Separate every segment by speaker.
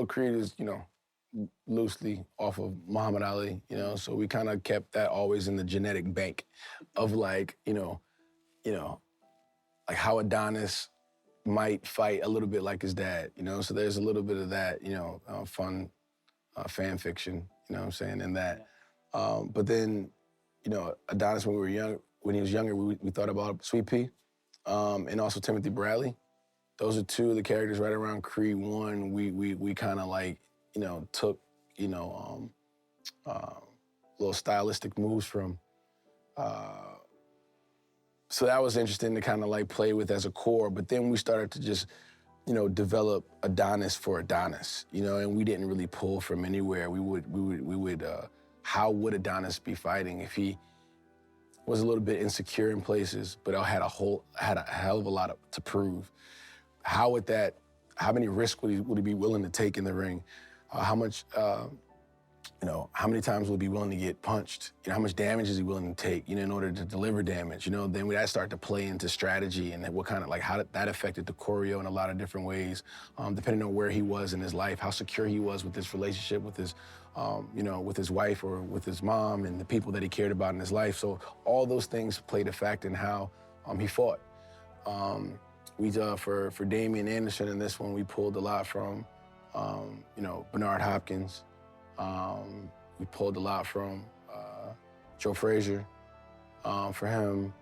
Speaker 1: Creed is, loosely off of Muhammad Ali, so we kind of kept that always in the genetic bank of like, you know, like how Adonis might fight a little bit like his dad, so there's a little bit of that, fun fan fiction, you know what I'm saying, in that. But then, Adonis when he was younger, we thought about Sweet Pea, and also Timothy Bradley. Those are two of the characters right around Creed 1. We kind of like, took, you know, little stylistic moves from. So that was interesting to kind of like play with as a core. But then we started to just, develop Adonis for Adonis, and we didn't really pull from anywhere. How would Adonis be fighting if he was a little bit insecure in places, but had a hell of a lot to prove? How many risks would he be willing to take in the ring? How many times would he be willing to get punched? How much damage is he willing to take, in order to deliver damage? Then that started to play into strategy and what kind of how that affected the choreo in a lot of different ways, depending on where he was in his life, how secure he was with his relationship with his, with his wife or with his mom and the people that he cared about in his life. So all those things played a fact in how he fought. For Damian Anderson in this one, we pulled a lot from, Bernard Hopkins. We pulled a lot from Joe Frazier. For him,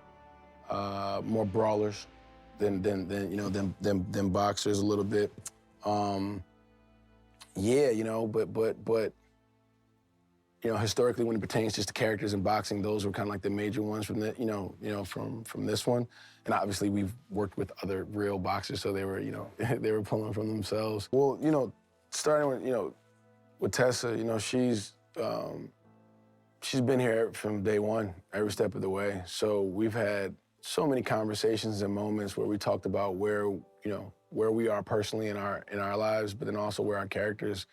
Speaker 1: more brawlers than boxers a little bit. But historically, when it pertains just to characters in boxing, those were kind of like the major ones from from this one. And obviously, we've worked with other real boxers, so they were, they were pulling from themselves. Well, starting with Tessa, she's been here from day one, every step of the way. So we've had so many conversations and moments where we talked about where we are personally in our lives, but then also where our characters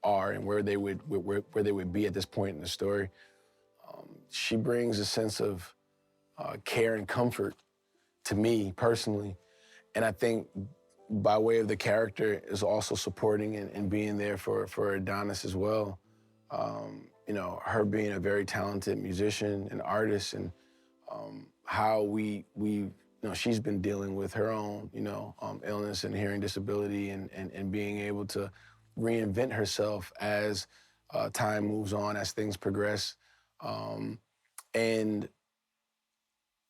Speaker 1: are and where they would be at this point in the story. She brings a sense of care and comfort to me personally, and I think by way of the character is also supporting and being there for Adonis as well. Her being a very talented musician and artist, and how she's been dealing with her own illness and hearing disability, and being able to reinvent herself as time moves on, as things progress, and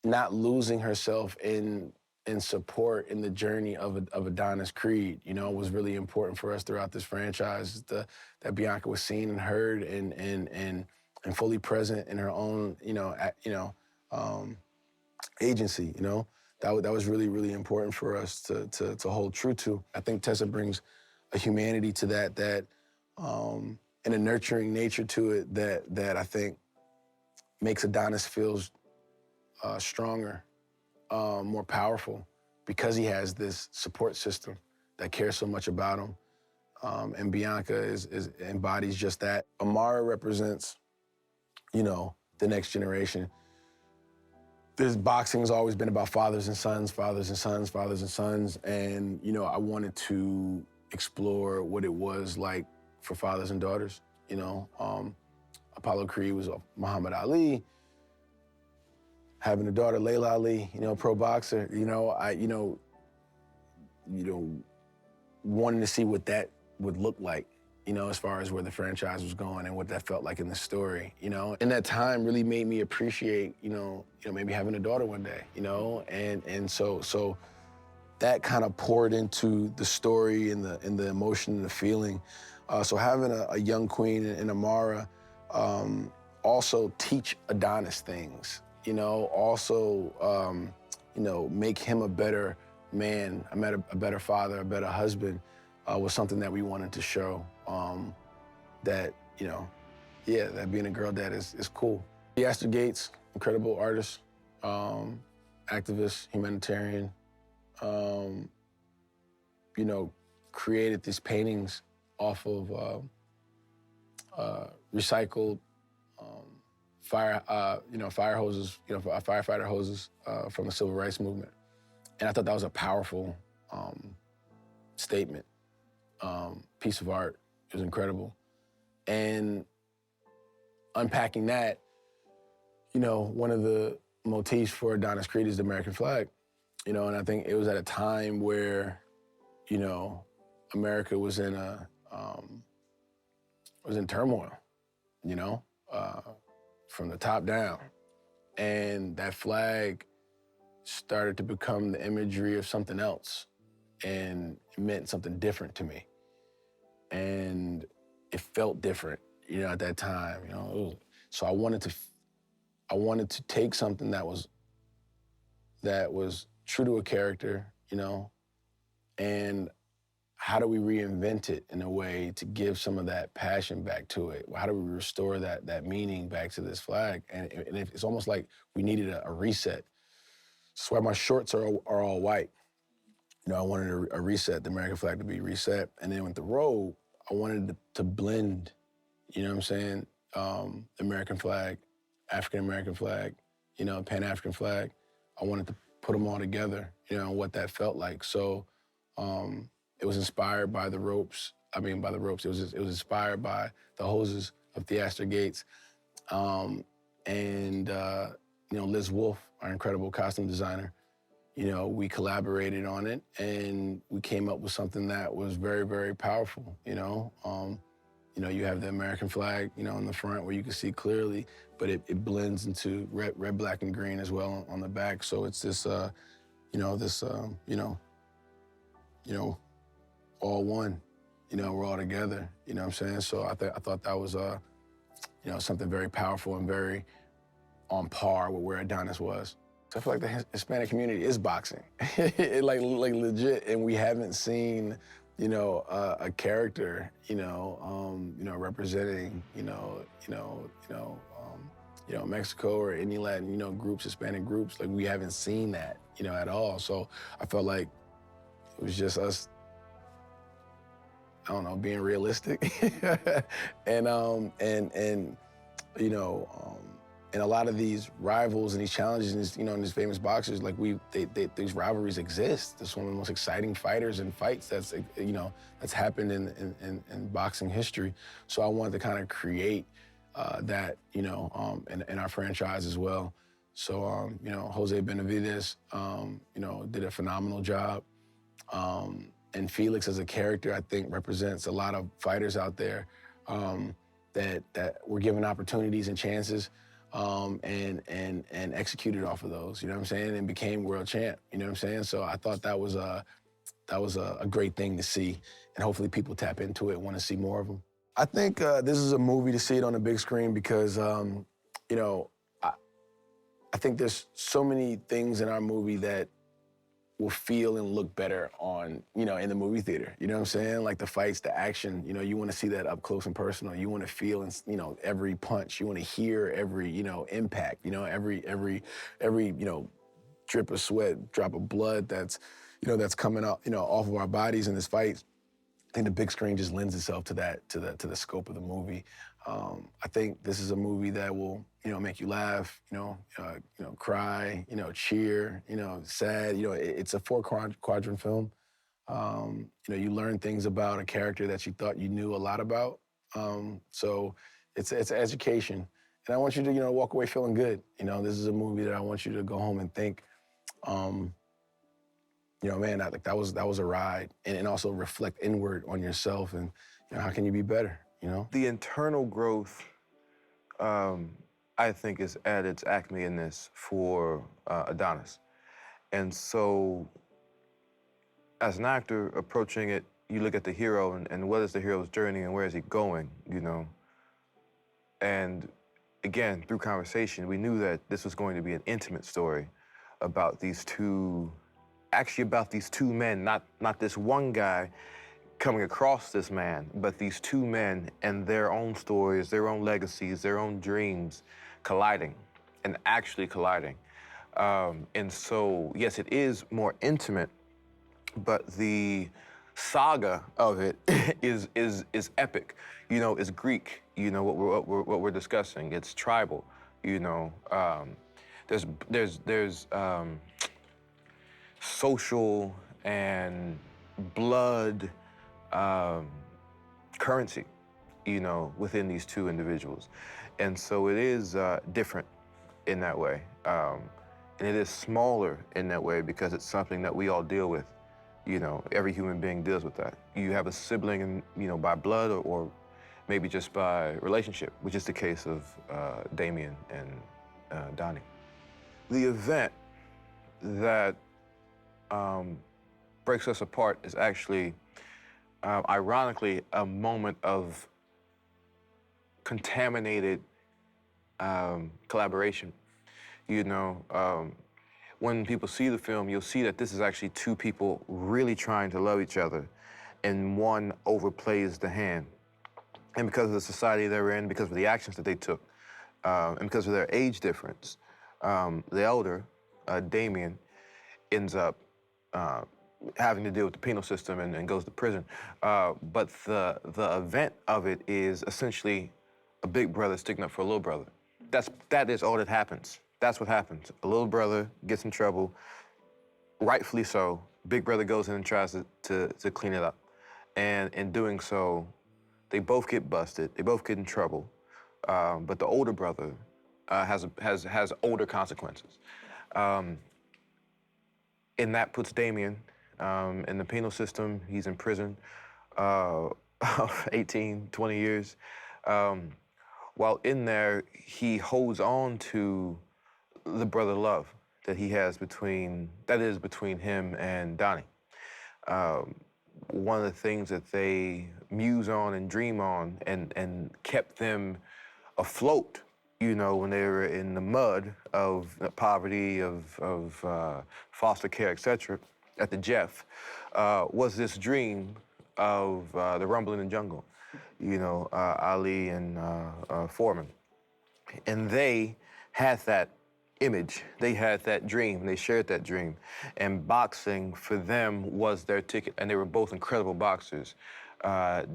Speaker 1: not losing herself in support in the journey of Adonis Creed. Was really important for us throughout this franchise, that Bianca was seen and heard and fully present in her own agency. That was really, really important for us to hold true to. I think Tessa brings a humanity to that and a nurturing nature to it that I think makes Adonis feel stronger, more powerful, because he has this support system that cares so much about him. And Bianca embodies just that. Amara represents, the next generation. This boxing's always been about fathers and sons, fathers and sons, fathers and sons. And, I wanted to explore what it was like for fathers and daughters. Apollo Creed was Muhammad Ali. Having a daughter, Layla Ali, pro boxer, wanting to see what that would look like, as far as where the franchise was going and what that felt like in the story, And that time really made me appreciate, maybe having a daughter one day, and so that kind of poured into the story and the emotion and the feeling. So having a young queen in Amara also teach Adonis things. Make him a better man, a better father, a better husband, was something that we wanted to show, that, yeah, that being a girl dad is cool. Astor Gates, incredible artist, activist, humanitarian, um, you know, created these paintings off of recycled fire hoses, firefighter hoses from the civil rights movement. And I thought that was a powerful statement, piece of art. It was incredible. And unpacking that, one of the motifs for Adonis Creed is the American flag, and I think it was at a time where, America was in turmoil, uh, from the top down. And that flag started to become the imagery of something else, and it meant something different to me. And it felt different, at that time, So I wanted to take something that was true to a character, and how do we reinvent it in a way to give some of that passion back to it? How do we restore that meaning back to this flag? And it's almost like we needed a reset. That's why my shorts are all white. I wanted a reset, the American flag to be reset. And then with the robe, I wanted to blend, you know what I'm saying? The American flag, African-American flag, Pan-African flag. I wanted to put them all together, and what that felt like. So it was inspired by the ropes. It was inspired by the hoses of the Astor Gates. Liz Wolfe, our incredible costume designer, we collaborated on it, and we came up with something that was very, very powerful, you have the American flag, in the front where you can see clearly, but it blends into red, black, and green as well on the back. So it's this, all one, we're all together, you know what I'm saying? So I thought that was, something very powerful and very on par with where Adonis was. So I feel like the Hispanic community is boxing, like legit, and we haven't seen, a character, representing, Mexico or any Latin, groups, Hispanic groups. Like we haven't seen that, at all. So I felt like it was just us, I don't know, being realistic, and and a lot of these rivals and these challenges and these famous boxers, like these rivalries exist. It's one of the most exciting fighters and fights that's happened in boxing history. So I wanted to kind of create that, in our franchise as well. So, Jose Benavidez, did a phenomenal job. And Felix as a character, I think, represents a lot of fighters out there that were given opportunities and chances and executed off of those, you know what I'm saying, and became world champ, you know what I'm saying? So I thought that was a great thing to see, and hopefully people tap into it and want to see more of them. I think this is a movie to see it on the big screen because, I think there's so many things in our movie that will feel and look better on, in the movie theater. You know what I'm saying? Like the fights, the action, you want to see that up close and personal. You want to feel, every punch. You want to hear every, impact, every drip of sweat, drop of blood that's coming out, off of our bodies in this fight. I think the big screen just lends itself to that, to the scope of the movie. I think this is a movie that will, make you laugh, cry, cheer, sad. It's a four-quadrant film. You learn things about a character that you thought you knew a lot about. So it's education. And I want you to, walk away feeling good. This is a movie that I want you to go home and think, man, that was a ride, and also reflect inward on yourself and how can you be better,
Speaker 2: The internal growth, I think, is at its acme in this for Adonis. And so, as an actor approaching it, you look at the hero and what is the hero's journey and where is he going, And again, through conversation, we knew that this was going to be an intimate story about these two men, not this one guy coming across this man, but these two men and their own stories, their own legacies, their own dreams colliding and actually colliding. And so, yes, it is more intimate, but the saga of it is epic. You know, it's Greek. You know what we're discussing. It's tribal. You know, there's social and blood currency, you know, within these two individuals, and so it is different in that way, and it is smaller in that way because it's something that we all deal with. You know, every human being deals with that. You have a sibling, and you know, by blood or maybe just by relationship, which is the case of Damien and Donnie. The event that breaks us apart is actually, ironically, a moment of contaminated collaboration. You know, when people see the film, you'll see that this is actually two people really trying to love each other, and one overplays the hand. And because of the society they're in, because of the actions that they took, and because of their age difference, the elder, Damien, ends up having to deal with the penal system and goes to prison. But the event of it is essentially a big brother sticking up for a little brother. That is all that happens. That's what happens. A little brother gets in trouble, rightfully so. Big brother goes in and tries to clean it up. And in doing so, they both get busted. They both get in trouble. But the older brother has older consequences. And that puts Damien in the penal system. He's in prison 18, 20 years. While in there, he holds on to the brother love that he has between him and Donnie. One of the things that they muse on and dream on and kept them afloat, you know, when they were in the mud of poverty, of foster care, etc., at the Jeff, was this dream of the rumble in the jungle, you know, Ali and Foreman. And they had that image, they had that dream, they shared that dream. And boxing for them was their ticket, and they were both incredible boxers.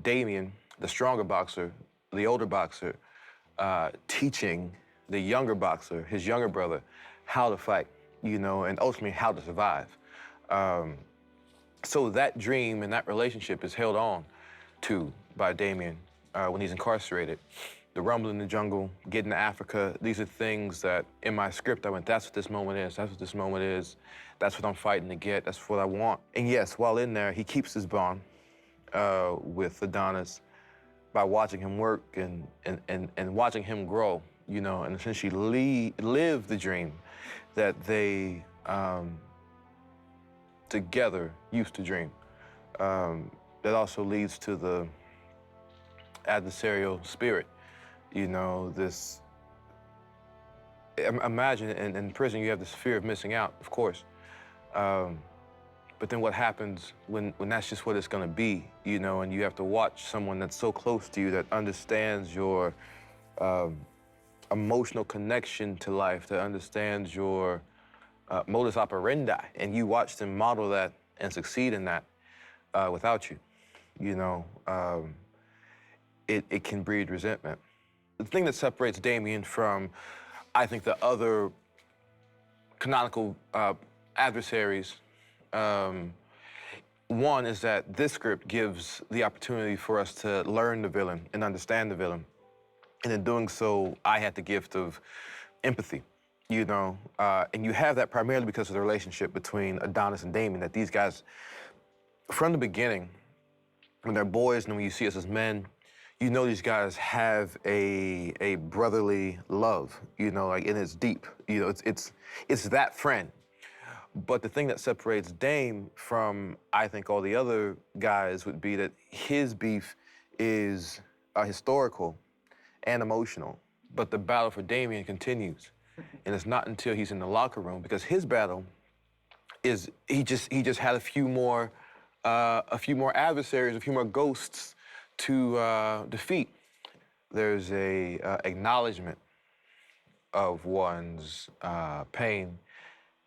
Speaker 2: Damien, the stronger boxer, the older boxer, teaching the younger boxer, his younger brother, how to fight, you know, and ultimately how to survive. So that dream and that relationship is held on to by Damien when he's incarcerated. The rumble in the jungle, getting to Africa, these are things that in my script I went, that's what this moment is, that's what this moment is, that's what I'm fighting to get, that's what I want. And yes, while in there, he keeps his bond with Adonis by watching him work and watching him grow, you know, and essentially live the dream that they together used to dream. That also leads to the adversarial spirit. You know, this, imagine in prison you have this fear of missing out, of course. But then what happens when that's just what it's gonna be, you know, and you have to watch someone that's so close to you that understands your emotional connection to life, that understands your modus operandi, and you watch them model that and succeed in that without you, you know, it can breed resentment. The thing that separates Damien from, I think, the other canonical adversaries, one is that this script gives the opportunity for us to learn the villain and understand the villain. And in doing so, I had the gift of empathy, you know, and you have that primarily because of the relationship between Adonis and Damien, that these guys, from the beginning, when they're boys and when you see us as men, you know these guys have a brotherly love, you know, like, and it's deep. You know, it's that friend. But the thing that separates Dame from, I think, all the other guys would be that his beef is historical and emotional. But the battle for Damien continues. And it's not until he's in the locker room, because his battle is, he just had a few more a few more adversaries, a few more ghosts to defeat. There's a acknowledgement of one's pain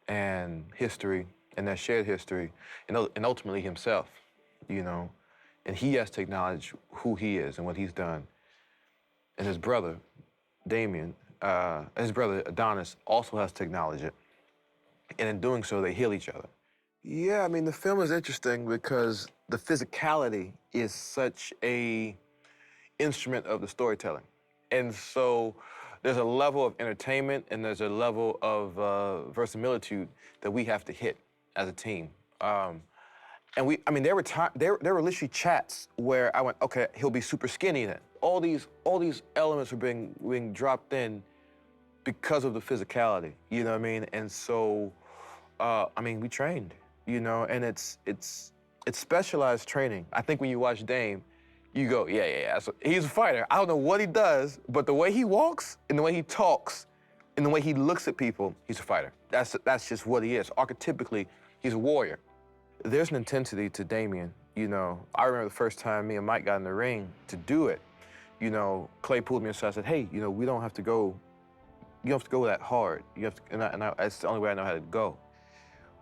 Speaker 2: and history and that shared history, and ultimately himself, you know. And he has to acknowledge who he is and what he's done. And his brother, Damien, his brother Adonis also has to acknowledge it. And in doing so, they heal each other. Yeah, I mean, the film is interesting because the physicality is such a instrument of the storytelling. And so there's a level of entertainment and there's a level of verisimilitude that we have to hit as a team. And I mean, there were literally chats where I went, okay, he'll be super skinny then. All these elements are being dropped in because of the physicality, you know what I mean? And so, I mean, we trained, you know, and it's specialized training. I think when you watch Dame, you go, yeah. So he's a fighter. I don't know what he does, but the way he walks and the way he talks and the way he looks at people, he's a fighter. That's just what he is. Archetypically, he's a warrior. There's an intensity to Damien, you know. I remember the first time me and Mike got in the ring to do it, you know, Clay pulled me aside and said, hey, you know, we don't have to go, you don't have to go that hard. You have to, that's the only way I know how to go.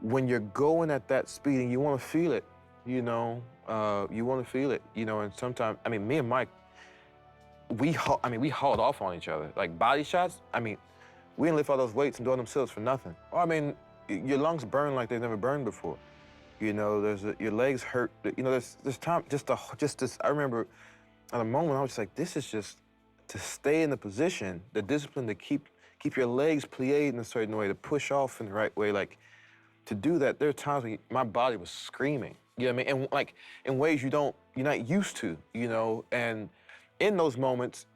Speaker 2: When you're going at that speed and you want to feel it, you know, you want to feel it, you know, and sometimes, I mean, me and Mike, we hauled off on each other. Like body shots, I mean, we didn't lift all those weights and doing themselves for nothing. I mean, your lungs burn like they've never burned before. You know, your legs hurt. You know, there's time, just this, I remember at a moment I was just like, this is just to stay in the position, the discipline to keep your legs plied in a certain way, to push off in the right way, like, to do that, there are times when my body was screaming, you know what I mean? And like, in ways you're not used to, you know? And in those moments,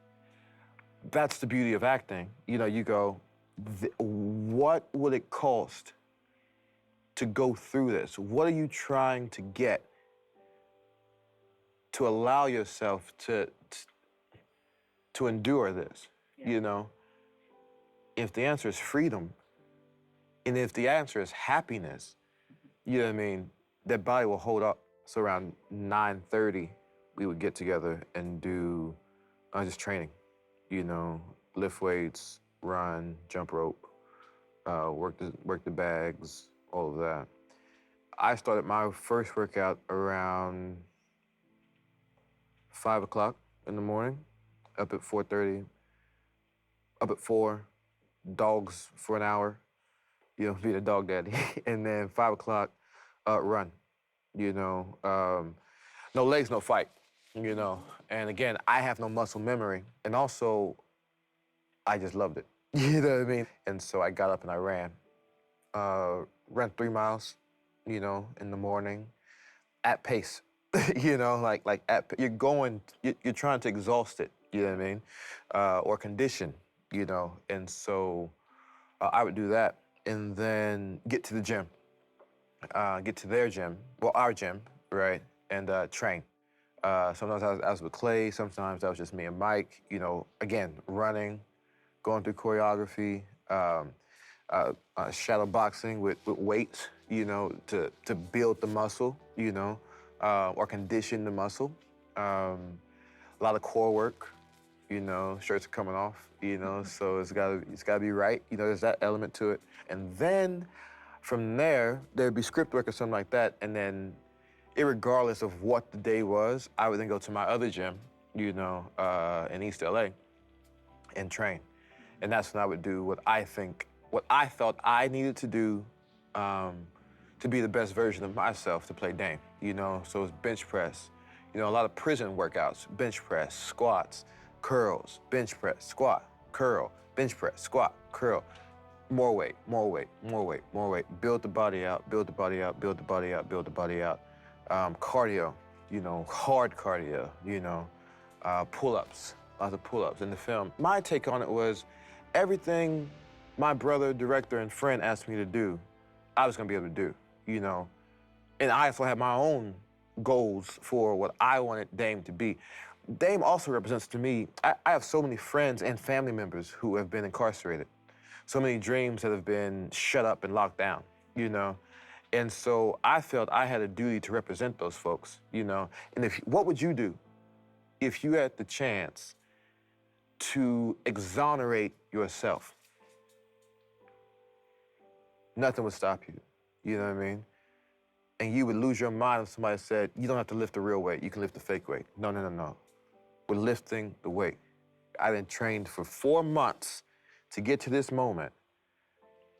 Speaker 2: that's the beauty of acting. You know, you go, what would it cost to go through this? What are you trying to get to allow yourself to endure this, you know? If the answer is freedom, and if the answer is happiness, you know what I mean, that body will hold up. So around 9:30, we would get together and do just training, you know, lift weights, run, jump rope, work the bags, all of that. I started my first workout around 5 o'clock in the morning, up at 4:30, up at 4, dogs for an hour, you know, be the dog daddy. And then 5 o'clock, run, you know. No legs, no fight, you know. And again, I have no muscle memory. And also, I just loved it. You know what I mean? And so I got up and I ran. Ran 3 miles, you know, in the morning at pace. You know, like you're trying to exhaust it, you know what I mean? Or condition, you know. And so I would do that and then get to the gym, get to their gym, well, our gym, right? And train. Sometimes I was with Clay, sometimes that was just me and Mike, you know, again, running, going through choreography, shadow boxing with weights, you know, to build the muscle, you know, or condition the muscle. A lot of core work, you know, shirts are coming off, you know, so it's gotta be right, you know, there's that element to it. And then from there, there'd be script work or something like that, and then irregardless of what the day was, I would then go to my other gym, you know, in East LA and train. And that's when I would do what I felt I needed to do to be the best version of myself to play Dame, you know? So it's bench press, you know, a lot of prison workouts, bench press, squats, curls, bench press, squat, curl, bench press, squat, curl. More weight, more weight, more weight, more weight. Build the body out, build the body out, build the body out, build the body out. Cardio, you know, hard cardio, you know, pull-ups, lots of pull-ups in the film. My take on it was everything my brother, director, and friend asked me to do, I was gonna be able to do, you know. And I also had my own goals for what I wanted Dame to be. Dame also represents to me, I have so many friends and family members who have been incarcerated. So many dreams that have been shut up and locked down, you know? And so I felt I had a duty to represent those folks, And what would you do if you had the chance to exonerate yourself? Nothing would stop you. You know what I mean? And you would lose your mind if somebody said, you don't have to lift the real weight, you can lift the fake weight. No, no, no, no. We're lifting the weight. I done trained for 4 months to get to this moment.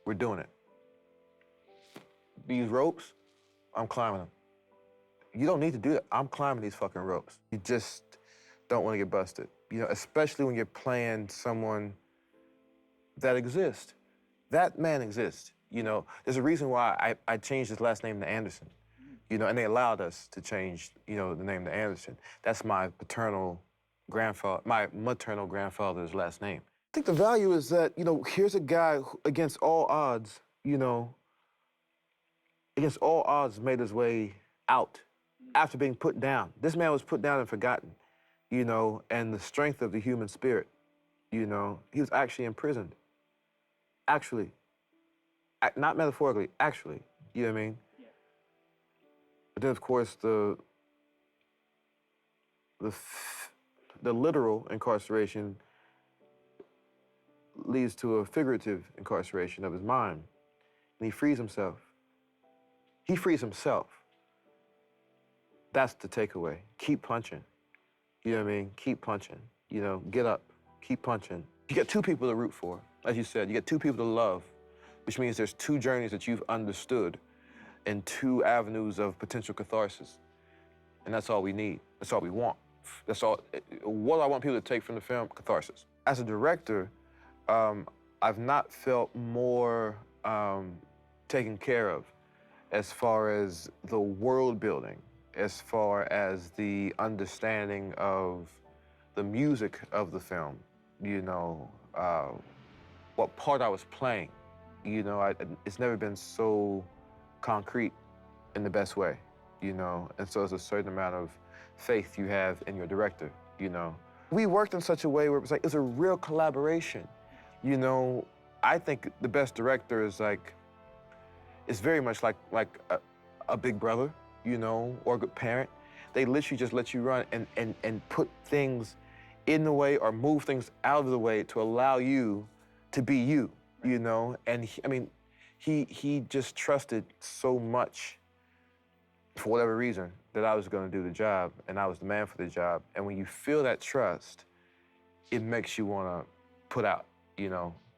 Speaker 2: We're doing it. These ropes, I'm climbing them. You don't need to do that. I'm climbing these fucking ropes. You just don't want to get busted. Especially when you're playing someone that exists. That man exists. There's a reason why I changed his last name to Anderson. And they allowed us to change, the name to Anderson. That's my my maternal grandfather's last name. I think the value is that, here's a guy who, against all odds, made his way out after being put down. This man was put down and forgotten, and the strength of the human spirit, he was actually imprisoned. Actually. Not metaphorically, actually. You know what I mean? Yeah. But then, of course, the literal incarceration leads to a figurative incarceration of his mind. And he frees himself. He frees himself. That's the takeaway. Keep punching. You know what I mean? Keep punching. Get up. Keep punching. You got two people to root for. As you said, you got two people to love, which means there's two journeys that you've understood and two avenues of potential catharsis. And that's all we need. That's all we want. That's all. What do I want people to take from the film? Catharsis. As a director, I've not felt more taken care of as far as the world building, as far as the understanding of the music of the film, what part I was playing. It's never been so concrete in the best way, And so there's a certain amount of faith you have in your director, We worked in such a way where it was like, it's a real collaboration, I think the best director is it's very much like a big brother, or a good parent. They literally just let you run and put things in the way or move things out of the way to allow you to be you. And he just trusted so much, for whatever reason, that I was going to do the job, and I was the man for the job. And when you feel that trust, it makes you want to put out,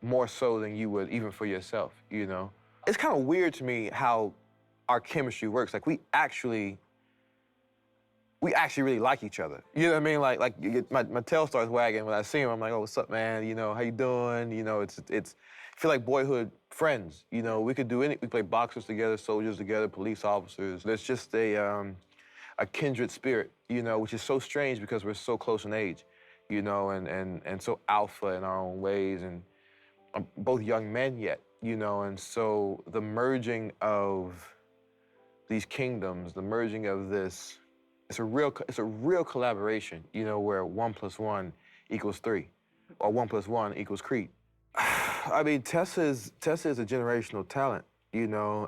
Speaker 2: more so than you would even for yourself, It's kind of weird to me how our chemistry works. We actually really like each other. You know what I mean? My tail starts wagging when I see him. I'm like, oh, what's up, man? How you doing? It's feel like boyhood friends. We could do we play boxers together, soldiers together, police officers. There's just a kindred spirit, which is so strange because we're so close in age, and so alpha in our own ways, and both young men yet, and so the merging of these kingdoms, the merging of this, it's a real collaboration, where 1 + 1 = 3, or 1 + 1 = Creed. I mean, Tessa is a generational talent,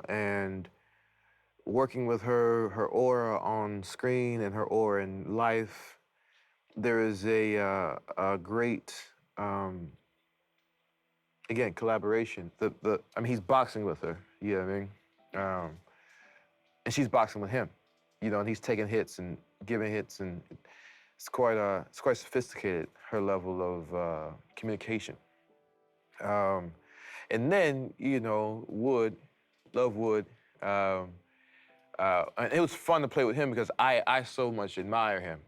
Speaker 2: and working with her aura on screen and her aura in life, there is a great, again, collaboration. He's boxing with her, you know what I mean? And she's boxing with him, and he's taking hits and giving hits, and it's quite sophisticated, her level of communication. And then, Wood, love Wood. And it was fun to play with him because I so much admire him.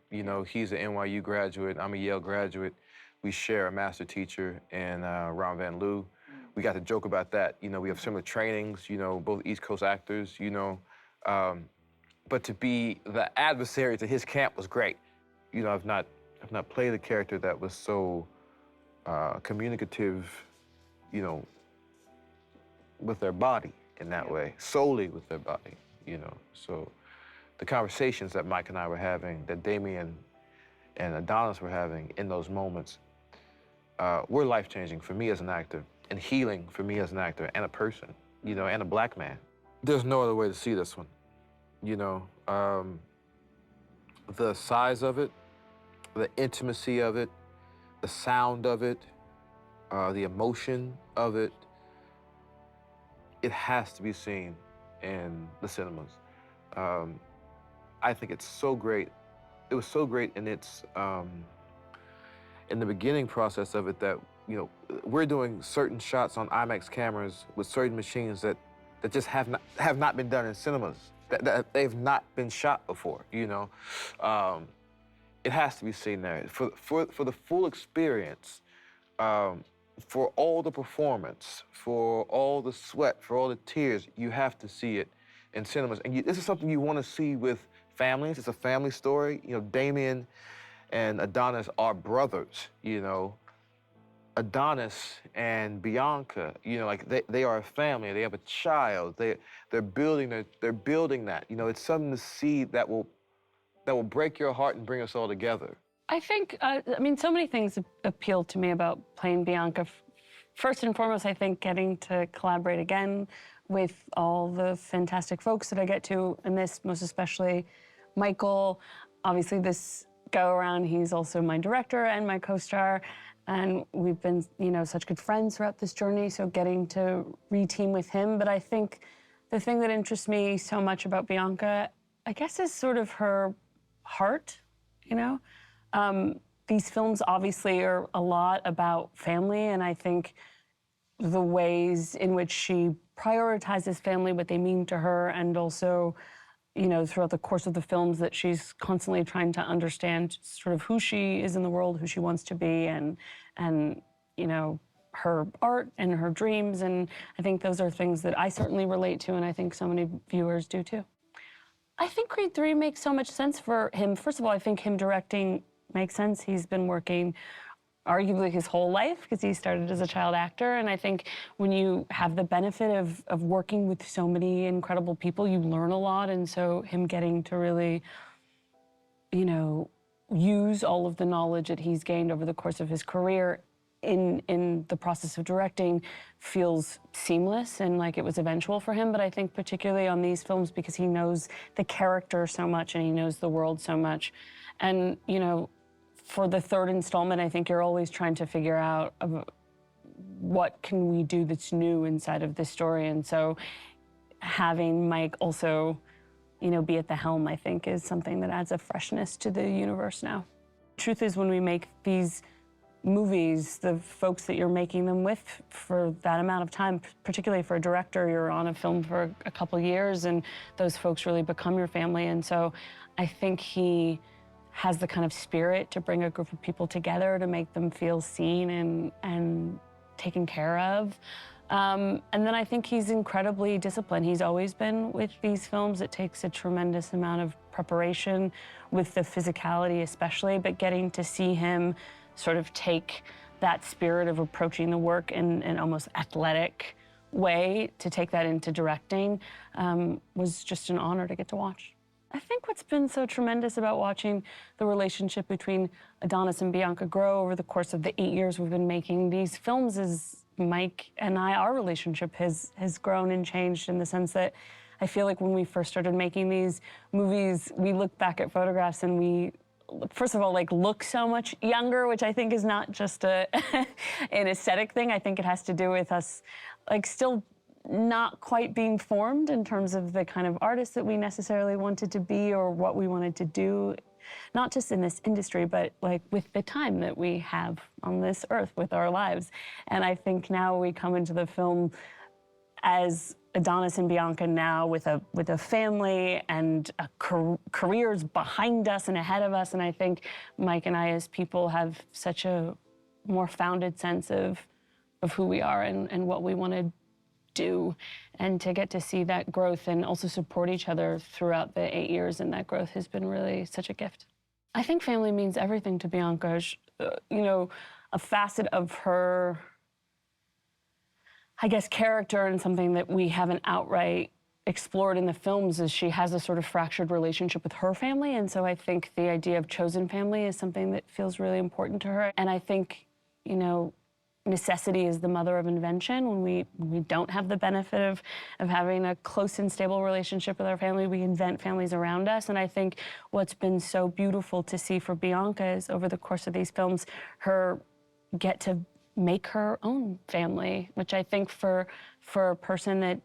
Speaker 2: He's an NYU graduate, I'm a Yale graduate. We share a master teacher in Ron Van Loo. We got to joke about that. We have similar trainings, both East Coast actors, But to be the adversary to his camp was great. I've not played a character that was so communicative, with their body in that way, solely with their body, So the conversations that Mike and I were having, that Damien and Adonis were having in those moments, were life-changing for me as an actor, and healing for me as an actor and a person, and a black man. there's no other way to see this one. You know, the size of it, the intimacy of it, the sound of it, the emotion of it, it has to be seen in the cinemas. Um, I think it's so great. It was so great in its in the beginning process of it that, you know, we're doing certain shots on IMAX cameras with certain machines that just have not been done in cinemas. That they've not been shot before. You know, it has to be seen there for the full experience. For all the performance, for all the sweat, for all the tears, you have to see it in cinemas. And this is something you want to see with families. It's a family story. You know, Damien and Adonis are brothers, you know. Adonis and Bianca, you know, like they are a family. They have a child. They're building that. You know, it's something to see that will break your heart and bring us all together.
Speaker 3: I think, I mean, so many things appeal to me about playing Bianca. First and foremost, I think getting to collaborate again with all the fantastic folks that I get to in this, most especially Michael. Obviously, this go around, he's also my director and my co-star, and we've been, you know, such good friends throughout this journey, so getting to re-team with him. But I think the thing that interests me so much about Bianca, I guess, is sort of her heart, you know? These films obviously are a lot about family, and I think the ways in which she prioritizes family, what they mean to her, and also, you know, throughout the course of the films that she's constantly trying to understand sort of who she is in the world, who she wants to be, and you know, her art and her dreams. And I think those are things that I certainly relate to, and I think so many viewers do too. I think Creed 3 makes so much sense for him. First of all, I think him directing makes sense. He's been working arguably his whole life because he started as a child actor. And I think when you have the benefit of working with so many incredible people, you learn a lot. And so him getting to really, you know, use all of the knowledge that he's gained over the course of his career in the process of directing feels seamless and like it was eventual for him. But I think particularly on these films, because he knows the character so much and he knows the world so much. And, you know, for the third installment, I think you're always trying to figure out what can we do that's new inside of this story. And so having Mike also, you know, be at the helm, I think, is something that adds a freshness to the universe now. Truth is, when we make these movies, the folks that you're making them with for that amount of time, particularly for a director, you're on a film for a couple years, and those folks really become your family. And so I think he has the kind of spirit to bring a group of people together to make them feel seen and taken care of. And then I think he's incredibly disciplined. He's always been with these films. It takes a tremendous amount of preparation with the physicality especially, but getting to see him sort of take that spirit of approaching the work in an almost athletic way, to take that into directing, was just an honor to get to watch. I think what's been so tremendous about watching the relationship between Adonis and Bianca grow over the course of the 8 years we've been making these films is Mike and I, our relationship has grown and changed in the sense that I feel like when we first started making these movies, we look back at photographs and we, first of all, like, look so much younger, which I think is not just an aesthetic thing. I think it has to do with us, like, still not quite being formed in terms of the kind of artists that we necessarily wanted to be or what we wanted to do, not just in this industry, but like with the time that we have on this earth with our lives. And I think now we come into the film as Adonis and Bianca now with a family and careers behind us and ahead of us. And I think Mike and I as people have such a more founded sense of who we are and what we want to do, and to get to see that growth and also support each other throughout the 8 years, and that growth has been really such a gift. I think family means everything to Bianca. You know, a facet of her, I guess, character, and something that we haven't outright explored in the films, is she has a sort of fractured relationship with her family, and so I think the idea of chosen family is something that feels really important to her. And I think, you know, necessity is the mother of invention. When we don't have the benefit of having a close and stable relationship with our family, we invent families around us. And I think what's been so beautiful to see for Bianca is over the course of these films, her get to make her own family, which I think for a person that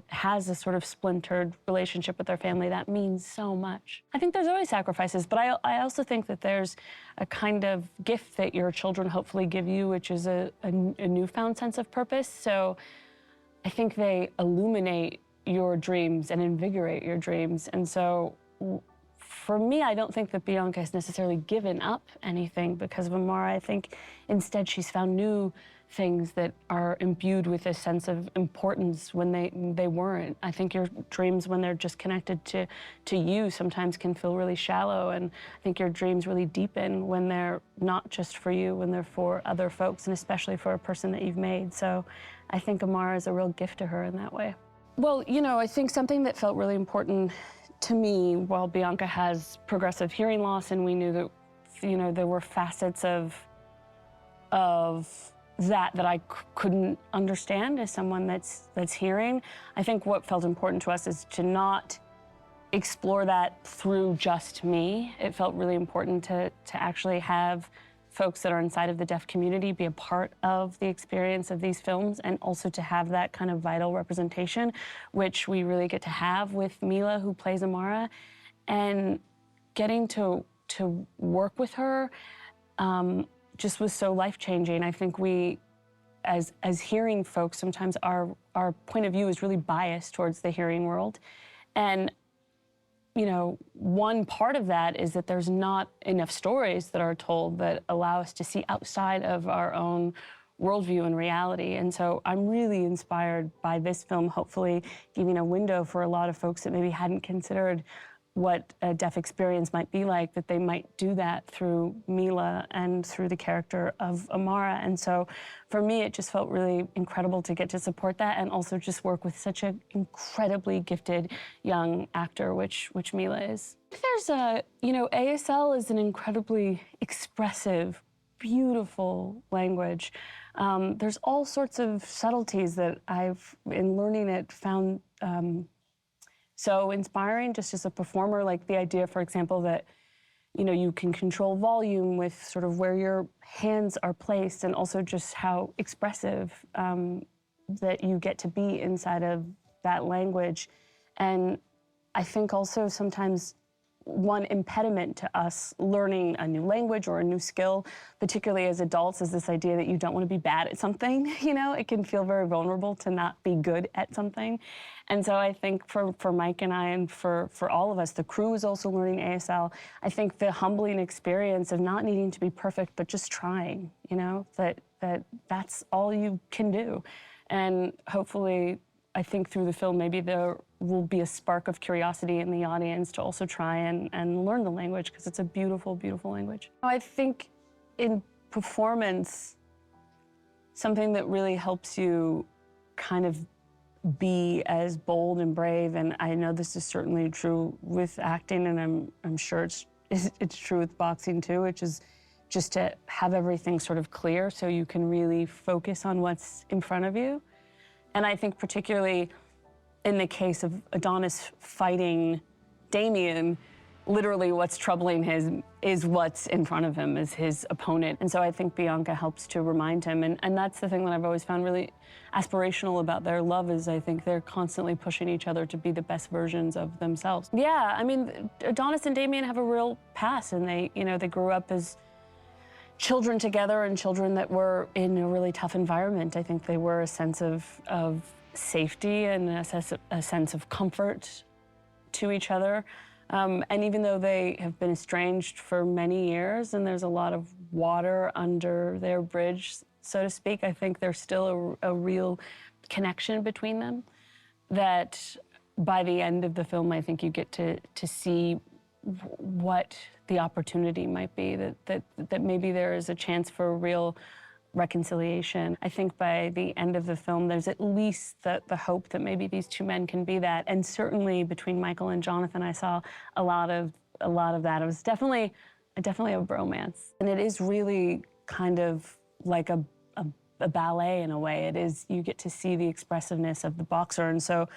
Speaker 3: has a sort of splintered relationship with their family, that means so much. I think there's always sacrifices, but I also think that there's a kind of gift that your children hopefully give you, which is a newfound sense of purpose. So I think they illuminate your dreams and invigorate your dreams. And so for me, I don't think that Bianca has necessarily given up anything because of Amara. I think instead she's found new things that are imbued with a sense of importance when they weren't. I think your dreams, when they're just connected to you, sometimes can feel really shallow, and I think your dreams really deepen when they're not just for you, when they're for other folks, and especially for a person that you've made. So I think Amara is a real gift to her in that way. Well, you know, I think something that felt really important to me, while Bianca has progressive hearing loss, and we knew that, you know, there were facets of that I couldn't understand as someone that's hearing. I think what felt important to us is to not explore that through just me. It felt really important to actually have folks that are inside of the deaf community be a part of the experience of these films, and also to have that kind of vital representation, which we really get to have with Mila, who plays Amara, and getting to work with her just was so life-changing. I think we, as hearing folks, sometimes our point of view is really biased towards the hearing world. And, you know, one part of that is that there's not enough stories that are told that allow us to see outside of our own worldview and reality. And so I'm really inspired by this film, hopefully giving a window for a lot of folks that maybe hadn't considered what a deaf experience might be like, that they might do that through Mila and through the character of Amara. And so for me, it just felt really incredible to get to support that, and also just work with such an incredibly gifted young actor, which Mila is. There's you know, ASL is an incredibly expressive, beautiful language. There's all sorts of subtleties that I've, in learning it, found so inspiring just as a performer, like the idea, for example, that, you know, you can control volume with sort of where your hands are placed, and also just how expressive that you get to be inside of that language. And I think also sometimes one impediment to us learning a new language or a new skill, particularly as adults, is this idea that you don't want to be bad at something. You know, it can feel very vulnerable to not be good at something. And so I think for Mike and I, and for all of us, the crew is also learning ASL. I think the humbling experience of not needing to be perfect, but just trying, you know, that's all you can do. And hopefully, I think through the film, maybe there will be a spark of curiosity in the audience to also try and learn the language, because it's a beautiful, beautiful language. I think in performance, something that really helps you kind of be as bold and brave, and I know this is certainly true with acting, and I'm sure it's true with boxing too, which is just to have everything sort of clear so you can really focus on what's in front of you. And I think particularly in the case of Adonis fighting Damien, literally what's troubling him is what's in front of him, is his opponent. And so I think Bianca helps to remind him. And that's the thing that I've always found really aspirational about their love, is I think they're constantly pushing each other to be the best versions of themselves. Yeah, I mean, Adonis and Damien have a real past, and they grew up as children together, and children that were in a really tough environment. I think they were a sense of safety and a sense of comfort to each other. And even though they have been estranged for many years, and there's a lot of water under their bridge, so to speak, I think there's still a real connection between them, that by the end of the film, I think you get to see what the opportunity might be, that maybe there is a chance for a real reconciliation. I think by the end of the film, there's at least the hope that maybe these two men can be that. And certainly between Michael and Jonathan, I saw a lot of that. It was definitely a bromance. And it is really kind of like a a ballet in a way. It is, you get to see the expressiveness of the boxer. And so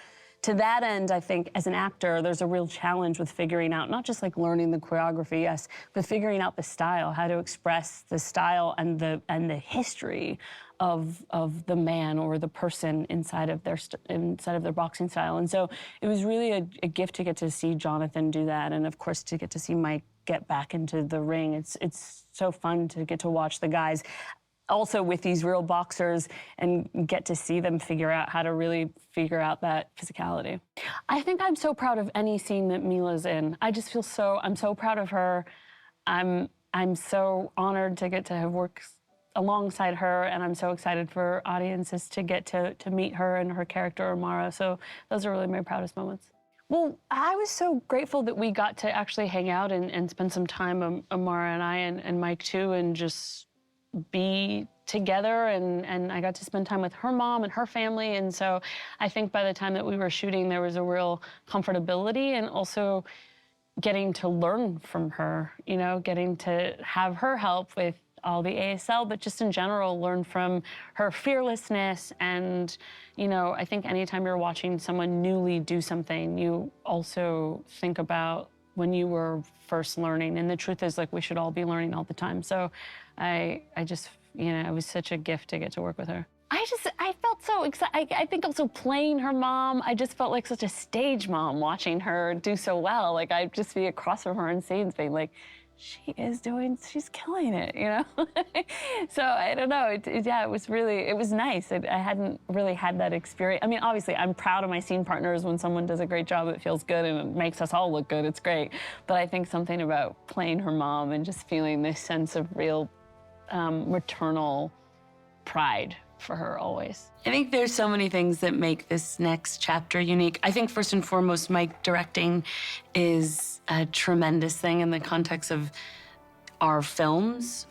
Speaker 3: to that end, I think as an actor, there's a real challenge with figuring out, not just like learning the choreography, yes, but figuring out the style, how to express the style and the history of the man or the person inside of their boxing style. And so it was really a gift to get to see Jonathan do that, and of course to get to see Mike get back into the ring. It's so fun to get to watch the guys also with these real boxers and get to see them figure out how to really figure out that physicality. I think I'm so proud of any scene that Mila's in. I just feel I'm so proud of her. I'm so honored to get to have worked alongside her, and I'm so excited for audiences to get to meet her and her character, Amara. So those are really my proudest moments. Well, I was so grateful that we got to actually hang out and spend some time, Amara and I, and Mike too, and just be together, and I got to spend time with her mom and her family. And so I think by the time that we were shooting, there was a real comfortability, and also getting to learn from her, you know, getting to have her help with all the ASL, but just in general, learn from her fearlessness. And, you know, I think anytime you're watching someone newly do something, you also think about when you were first learning. And the truth is, like, we should all be learning all the time. So I just, you know, it was such a gift to get to work with her. I felt so excited. I think also playing her mom, I just felt like such a stage mom watching her do so well. Like, I'd just be across from her in scenes being like, she's killing it, you know? So I don't know, it was nice. I hadn't really had that experience. I mean, obviously, I'm proud of my scene partners. When someone does a great job, it feels good and it makes us all look good, it's great. But I think something about playing her mom and just feeling this sense of real maternal pride for her always. I think there's so many things that make this next chapter unique. I think first and foremost, Mike directing is a tremendous thing in the context of our films.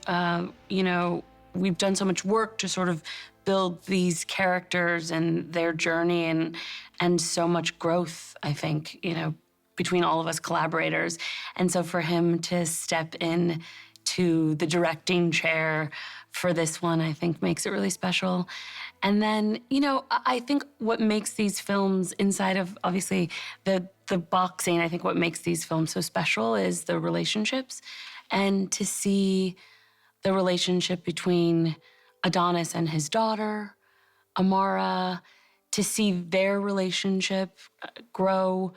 Speaker 3: You know, we've done so much work to sort of build these characters and their journey, and so much growth, I think, you know, between all of us collaborators. And so for him to step in to the directing chair for this one, I think makes it really special. And then, you know, I think what makes these films, inside of obviously the boxing, I think what makes these films so special is the relationships. And to see the relationship between Adonis and his daughter, Amara, to see their relationship grow,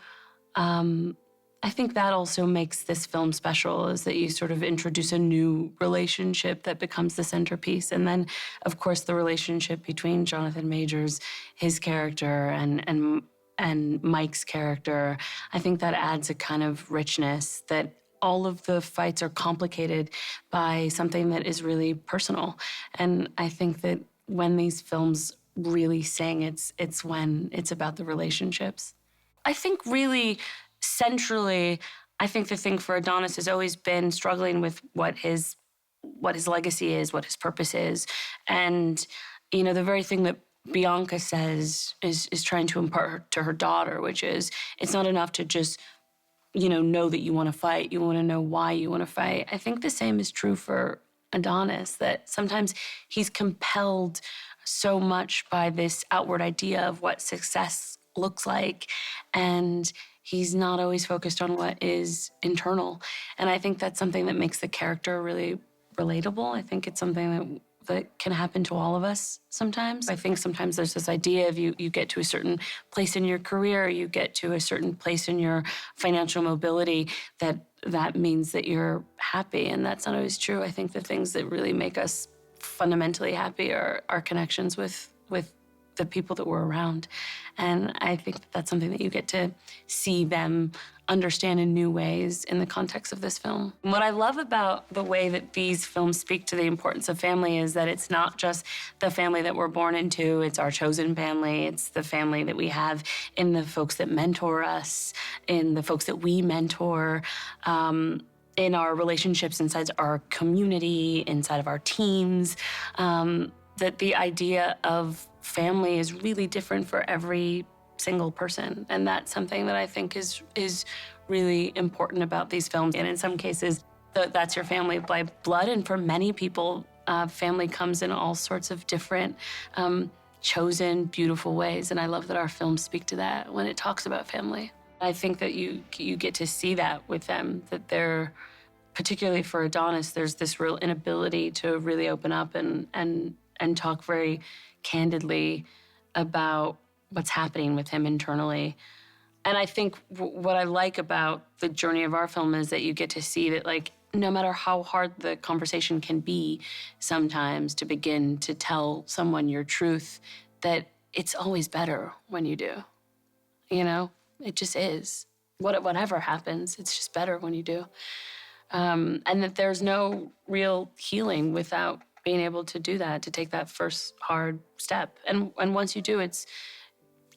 Speaker 3: I think that also makes this film special, is that you sort of introduce a new relationship that becomes the centerpiece. And then, of course, the relationship between Jonathan Majors, his character, and Mike's character, I think that adds a kind of richness, that all of the fights are complicated by something that is really personal. And I think that when these films really sing, it's when it's about the relationships. I think really centrally, I think the thing for Adonis has always been struggling with what his legacy is, what his purpose is. And, you know, the very thing that Bianca says is trying to impart to her daughter, which is, it's not enough to just, you know that you want to fight. You want to know why you want to fight. I think the same is true for Adonis, that sometimes he's compelled so much by this outward idea of what success looks like, and he's not always focused on what is internal. And I think that's something that makes the character really relatable. I think it's something that can happen to all of us sometimes. I think sometimes there's this idea of you get to a certain place in your career, you get to a certain place in your financial mobility, that means that you're happy. And that's not always true. I think the things that really make us fundamentally happy are our connections with the people that we're around. And I think that's something that you get to see them understand in new ways in the context of this film. What I love about the way that these films speak to the importance of family is that it's not just the family that we're born into, it's our chosen family, it's the family that we have in the folks that mentor us, in the folks that we mentor, in our relationships inside our community, inside of our teams, that the idea of family is really different for every single person. And that's something that I think is really important about these films. And in some cases, that's your family by blood. And for many people, Family comes in all sorts of different, chosen, beautiful ways, and I love that our films speak to that when it talks about family. I think that you get to see that with them, that they're, particularly for Adonis, there's this real inability to really open up and talk very candidly about what's happening with him internally. And I think what I like about the journey of our film is that you get to see that, like, no matter how hard the conversation can be sometimes to begin to tell someone your truth, that it's always better when you do. You know, it just is. Whatever happens, it's just better when you do. And that there's no real healing without being able to do that, to take that first hard step. And once you do, it's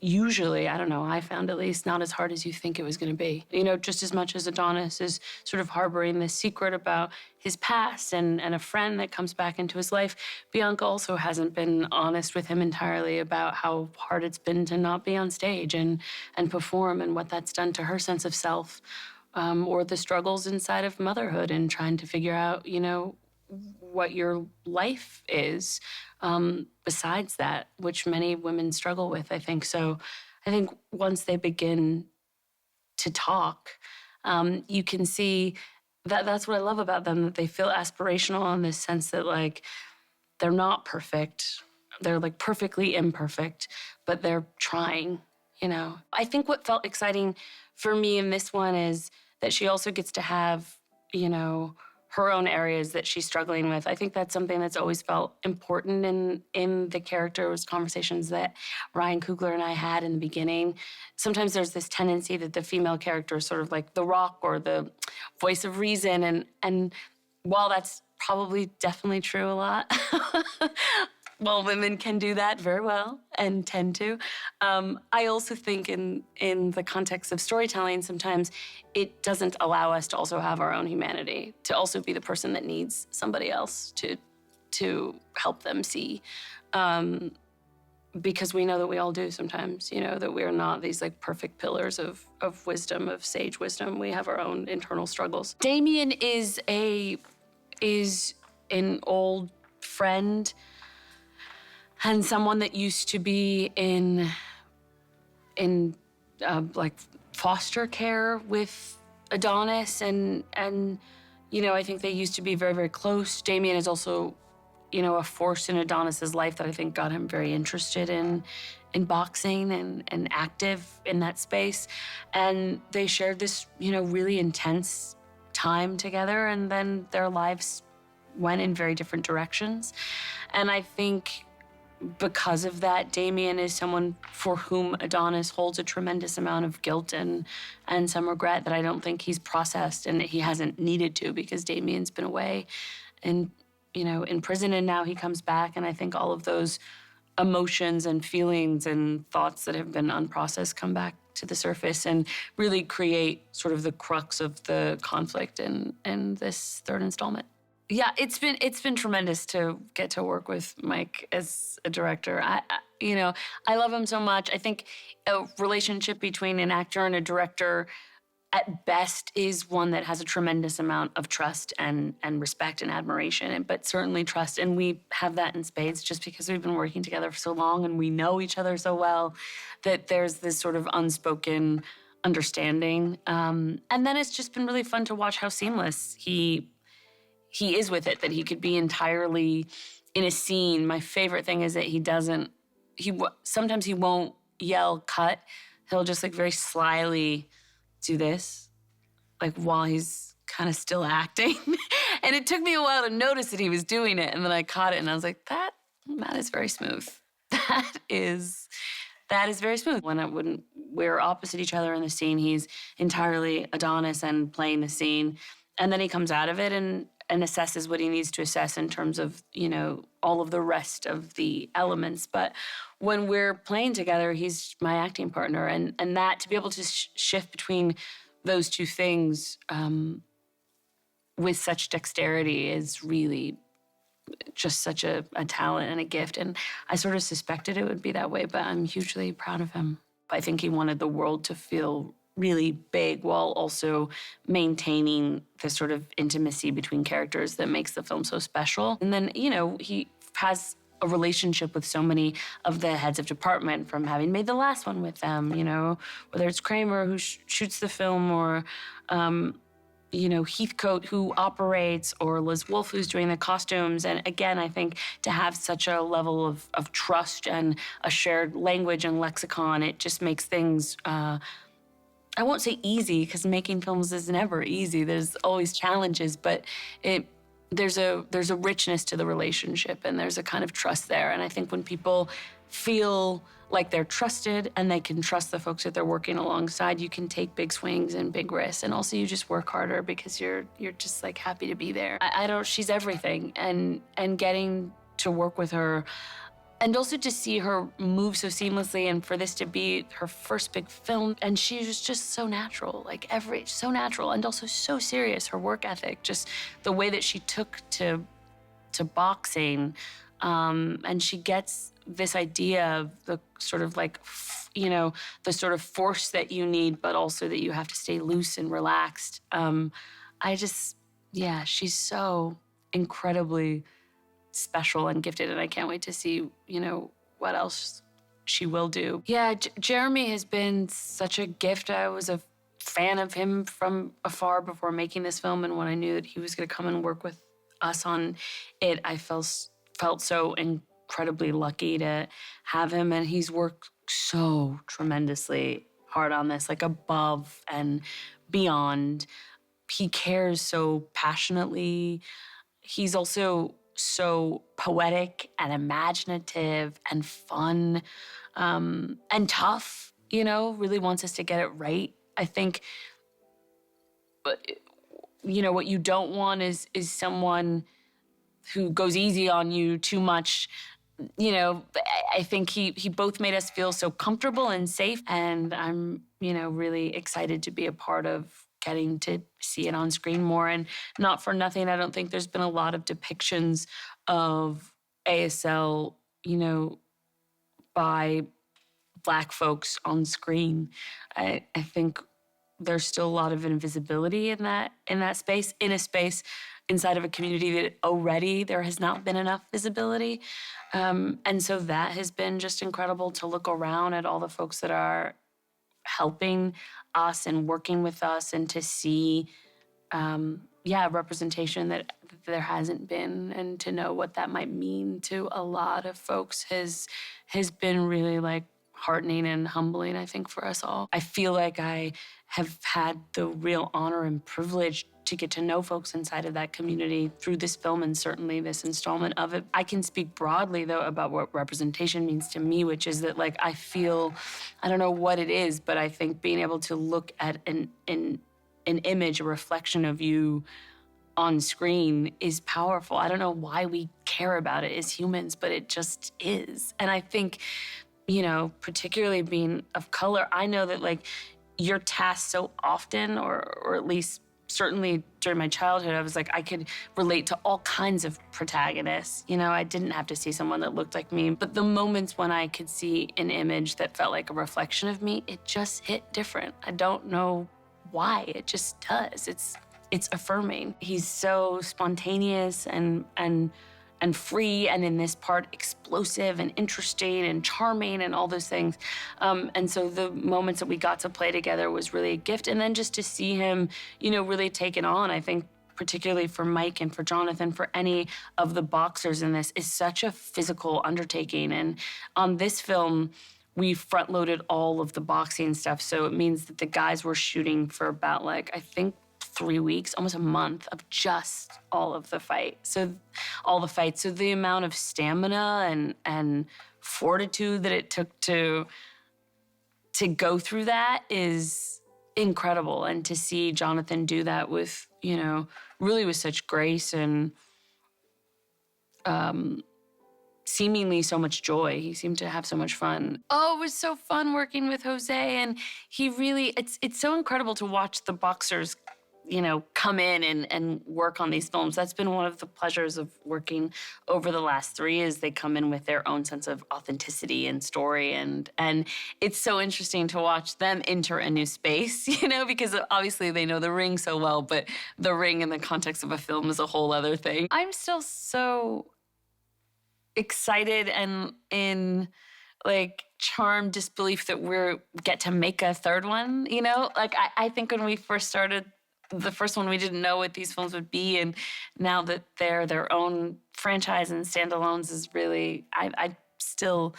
Speaker 3: usually, I don't know, I found at least, not as hard as you think it was going to be. You know, just as much as Adonis is sort of harboring this secret about his past and a friend that comes back into his life, Bianca also hasn't been honest with him entirely about how hard it's been to not be on stage and perform, and what that's done to her sense of self, or the struggles inside of motherhood and trying to figure out, you know, what your life is, besides that, which many women struggle with, I think. So I think once they begin to talk, you can see that that's what I love about them, that they feel aspirational in this sense that, like, they're not perfect. They're, like, perfectly imperfect, but they're trying, you know. I think what felt exciting for me in this one is that she also gets to have, you know, her own areas that she's struggling with. I think that's something that's always felt important in the characters' conversations that Ryan Coogler and I had in the beginning. Sometimes there's this tendency that the female character is sort of like the rock or the voice of reason, and while that's probably definitely true a lot, well, women can do that very well and tend to. I also think in the context of storytelling, sometimes it doesn't allow us to also have our own humanity, to also be the person that needs somebody else to help them see. Because we know that we all do sometimes, you know, that we're not these, like, perfect pillars of wisdom, of sage wisdom. We have our own internal struggles. Damien is an old friend and someone that used to be in like foster care with Adonis, and you know, I think they used to be very, very close. Damien is also, you know, a force in Adonis's life that I think got him very interested in boxing and active in that space. And they shared this, you know, really intense time together, and then their lives went in very different directions. And I think because of that, Damien is someone for whom Adonis holds a tremendous amount of guilt and some regret that I don't think he's processed, and that he hasn't needed to, because Damien's been away and, you know, in prison, and now he comes back. And I think all of those emotions and feelings and thoughts that have been unprocessed come back to the surface and really create sort of the crux of the conflict in this third installment. Yeah, it's been tremendous to get to work with Mike as a director. You know, I love him so much. I think a relationship between an actor and a director at best is one that has a tremendous amount of trust and respect and admiration, but certainly trust. And we have that in spades just because we've been working together for so long and we know each other so well that there's this sort of unspoken understanding. And then it's just been really fun to watch how seamless he is with it, that he could be entirely in a scene. My favorite thing is that sometimes he won't yell cut. He'll just, like, very slyly do this, like, while he's kind of still acting. And it took me a while to notice that he was doing it. And then I caught it and I was like, that is very smooth. That is very smooth. When we're opposite each other in the scene, he's entirely Adonis and playing the scene. And then he comes out of it and assesses what he needs to assess in terms of, you know, all of the rest of the elements. But when we're playing together, he's my acting partner. And that, to be able to shift between those two things with such dexterity is really just such a talent and a gift. And I sort of suspected it would be that way, but I'm hugely proud of him. I think he wanted the world to feel really big while also maintaining the sort of intimacy between characters that makes the film so special. And then, he has a relationship with so many of the heads of department from having made the last one with them, whether it's Kramer who shoots the film or, Heathcote who operates or Liz Wolfe who's doing the costumes. And again, I think to have such a level of trust and a shared language and lexicon, it just makes things, I won't say easy because making films is never easy. There's always challenges, but there's a richness to the relationship and there's a kind of trust there. And I think when people feel like they're trusted and they can trust the folks that they're working alongside, you can take big swings and big risks. And also you just work harder because you're just like happy to be there. I don't, she's everything. And getting to work with her and also to see her move so seamlessly and for this to be her first big film. And she was just so natural, so natural and also so serious, her work ethic, just the way that she took to boxing. And she gets this idea of the sort of the sort of force that you need, but also that you have to stay loose and relaxed. She's so incredibly special and gifted, and I can't wait to see, what else she will do. Yeah, Jeremy has been such a gift. I was a fan of him from afar before making this film, and when I knew that he was going to come and work with us on it, I felt so incredibly lucky to have him, and he's worked so tremendously hard on this, like above and beyond. He cares so passionately. He's also so poetic and imaginative and fun and tough, really wants us to get it right. I think, what you don't want is someone who goes easy on you too much. I think he both made us feel so comfortable and safe, and I'm, really excited to be a part of getting to see it on screen more. And not for nothing, I don't think there's been a lot of depictions of ASL, by Black folks on screen. I think there's still a lot of invisibility in that space, in a space inside of a community that already there has not been enough visibility. And so that has been just incredible to look around at all the folks that are helping us and working with us and to see, representation that there hasn't been, and to know what that might mean to a lot of folks has been really heartening and humbling, I think, for us all. I feel like I have had the real honor and privilege to get to know folks inside of that community through this film and certainly this installment of it. I can speak broadly, though, about what representation means to me, which is that, I feel, I don't know what it is, but I think being able to look at an image, a reflection of you on screen is powerful. I don't know why we care about it as humans, but it just is. And I think, particularly being of color, I know that you're tasked so often, or at least certainly during my childhood, I was I could relate to all kinds of protagonists. I didn't have to see someone that looked like me. But the moments when I could see an image that felt like a reflection of me, it just hit different. I don't know why, it just does. It's affirming. He's so spontaneous and free, and in this part, explosive and interesting and charming and all those things. And so the moments that we got to play together was really a gift. And then just to see him, really take it on, I think, particularly for Mike and for Jonathan, for any of the boxers in this, is such a physical undertaking. And on this film, we front-loaded all of the boxing stuff. So it means that the guys were shooting for about, I think, 3 weeks, almost a month of just all the fights. So the amount of stamina and fortitude that it took to go through that is incredible. And to see Jonathan do that with, really with such grace and seemingly so much joy. He seemed to have so much fun. Oh, it was so fun working with Jose. And he really, it's so incredible to watch the boxers come in and work on these films. That's been one of the pleasures of working over the last 3 is they come in with their own sense of authenticity and story. And it's so interesting to watch them enter a new space, because obviously they know The Ring so well, but The Ring in the context of a film is a whole other thing. I'm still so excited and in charmed disbelief that we get to make a third one. I think when we first started the first one, we didn't know what these films would be, and now that they're their own franchise and standalones is really I still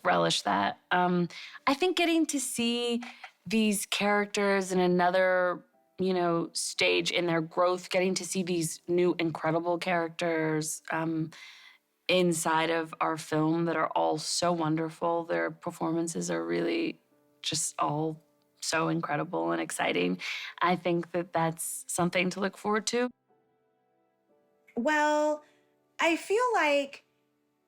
Speaker 3: relish that. I think getting to see these characters in another stage in their growth, getting to see these new incredible characters inside of our film that are all so wonderful. Their performances are really just all so incredible and exciting. I think that that's something to look forward to.
Speaker 4: Well, I feel like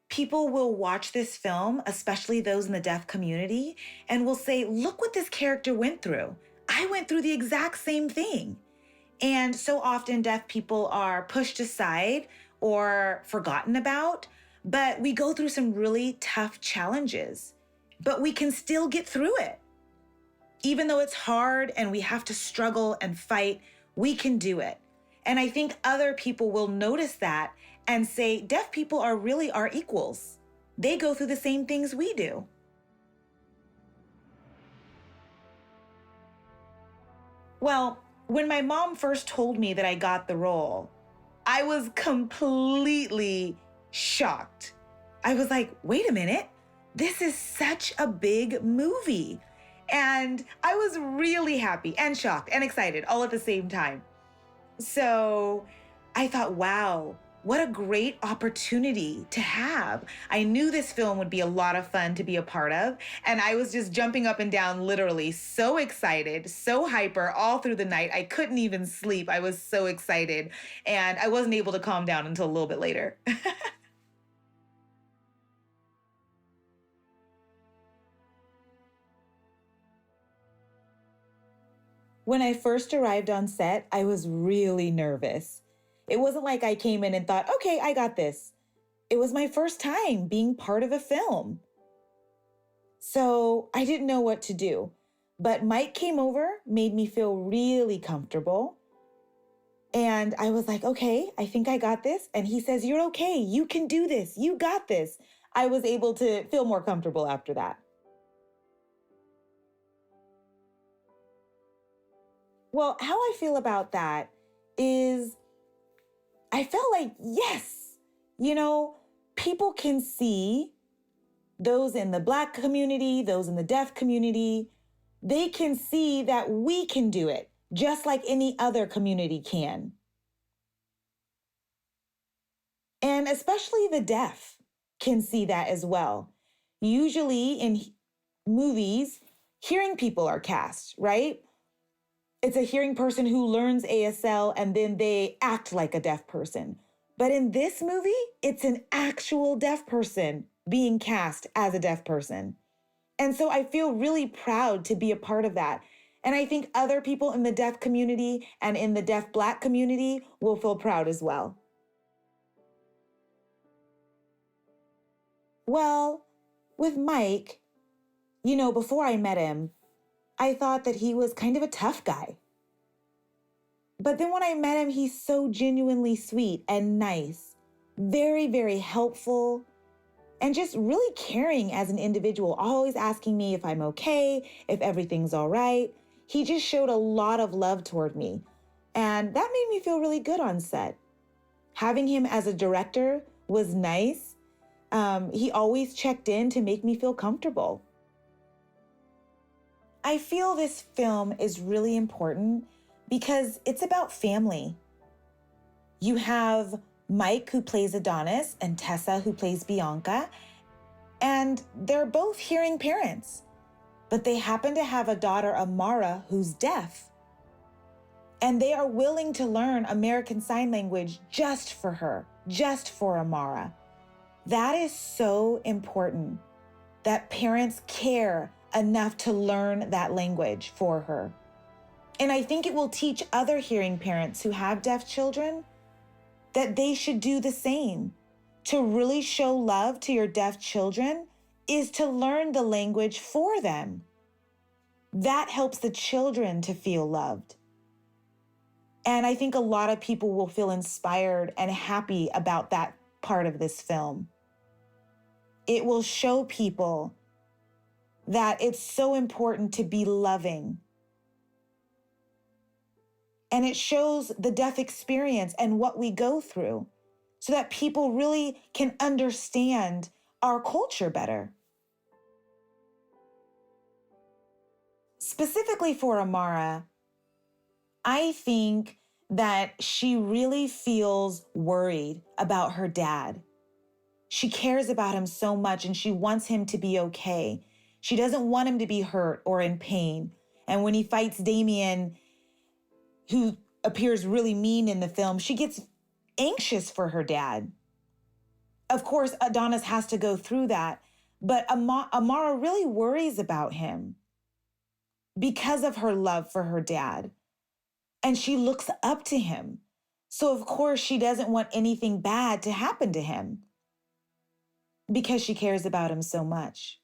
Speaker 4: people will watch this film, especially those in the deaf community, and will say, look what this character went through. I went through the exact same thing. And so often deaf people are pushed aside or forgotten about, but we go through some really tough challenges, but we can still get through it. Even though it's hard and we have to struggle and fight, we can do it. And I think other people will notice that and say, deaf people are really our equals. They go through the same things we do. Well, when my mom first told me that I got the role, I was completely shocked. I was like, wait a minute, this is such a big movie. And I was really happy and shocked and excited all at the same time. So I thought, wow, what a great opportunity to have. I knew this film would be a lot of fun to be a part of. And I was just jumping up and down, literally so excited, so hyper all through the night. I couldn't even sleep. I was so excited. And I wasn't able to calm down until a little bit later. When I first arrived on set, I was really nervous. It wasn't like I came in and thought, okay, I got this. It was my first time being part of a film. So I didn't know what to do. But Mike came over, made me feel really comfortable. And I was like, okay, I think I got this. And he says, you're okay. You can do this. You got this. I was able to feel more comfortable after that. Well, how I feel about that is I felt like, yes, people can see those in the Black community, those in the deaf community, they can see that we can do it just like any other community can. And especially the deaf can see that as well. Usually in movies, hearing people are cast, right? It's a hearing person who learns ASL and then they act like a deaf person. But in this movie, it's an actual deaf person being cast as a deaf person. And so I feel really proud to be a part of that. And I think other people in the deaf community and in the deaf Black community will feel proud as well. Well, with Mike, before I met him, I thought that he was kind of a tough guy. But then when I met him, he's so genuinely sweet and nice, very, very helpful, and just really caring as an individual, always asking me if I'm okay, if everything's all right. He just showed a lot of love toward me, and that made me feel really good on set. Having him as a director was nice. He always checked in to make me feel comfortable. I feel this film is really important because it's about family. You have Mike, who plays Adonis, and Tessa, who plays Bianca, and they're both hearing parents, but they happen to have a daughter, Amara, who's deaf. And they are willing to learn American Sign Language just for her, just for Amara. That is so important, that parents care enough to learn that language for her. And I think it will teach other hearing parents who have deaf children that they should do the same. To really show love to your deaf children is to learn the language for them. That helps the children to feel loved. And I think a lot of people will feel inspired and happy about that part of this film. It will show people that it's so important to be loving. And it shows the deaf experience and what we go through so that people really can understand our culture better. Specifically for Amara, I think that she really feels worried about her dad. She cares about him so much and she wants him to be okay. She doesn't want him to be hurt or in pain. And when he fights Damien, who appears really mean in the film, she gets anxious for her dad. Of course, Adonis has to go through that, but Amara really worries about him because of her love for her dad. And she looks up to him. So of course, she doesn't want anything bad to happen to him because she cares about him so much.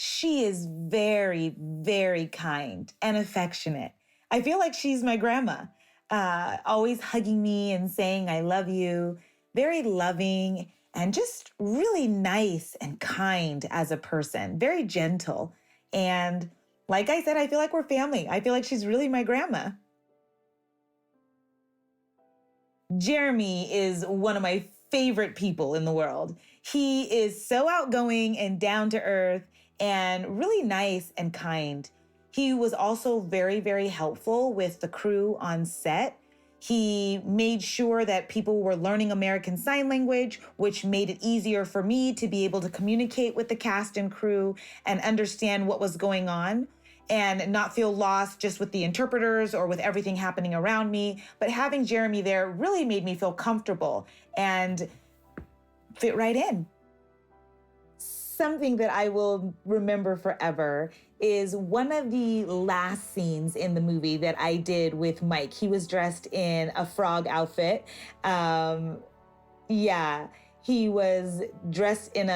Speaker 4: She is very, very kind and affectionate. I feel like she's my grandma, always hugging me and saying, I love you. Very loving and just really nice and kind as a person, very gentle. And like I said, I feel like we're family. I feel like she's really my grandma. Jeremy is one of my favorite people in the world. He is so outgoing and down to earth and really nice and kind. He was also very, very helpful with the crew on set. He made sure that people were learning American Sign Language, which made it easier for me to be able to communicate with the cast and crew and understand what was going on and not feel lost just with the interpreters or with everything happening around me. But having Jeremy there really made me feel comfortable and fit right in. Something that I will remember forever is one of the last scenes in the movie that I did with Mike. He was dressed in a frog outfit. He was dressed in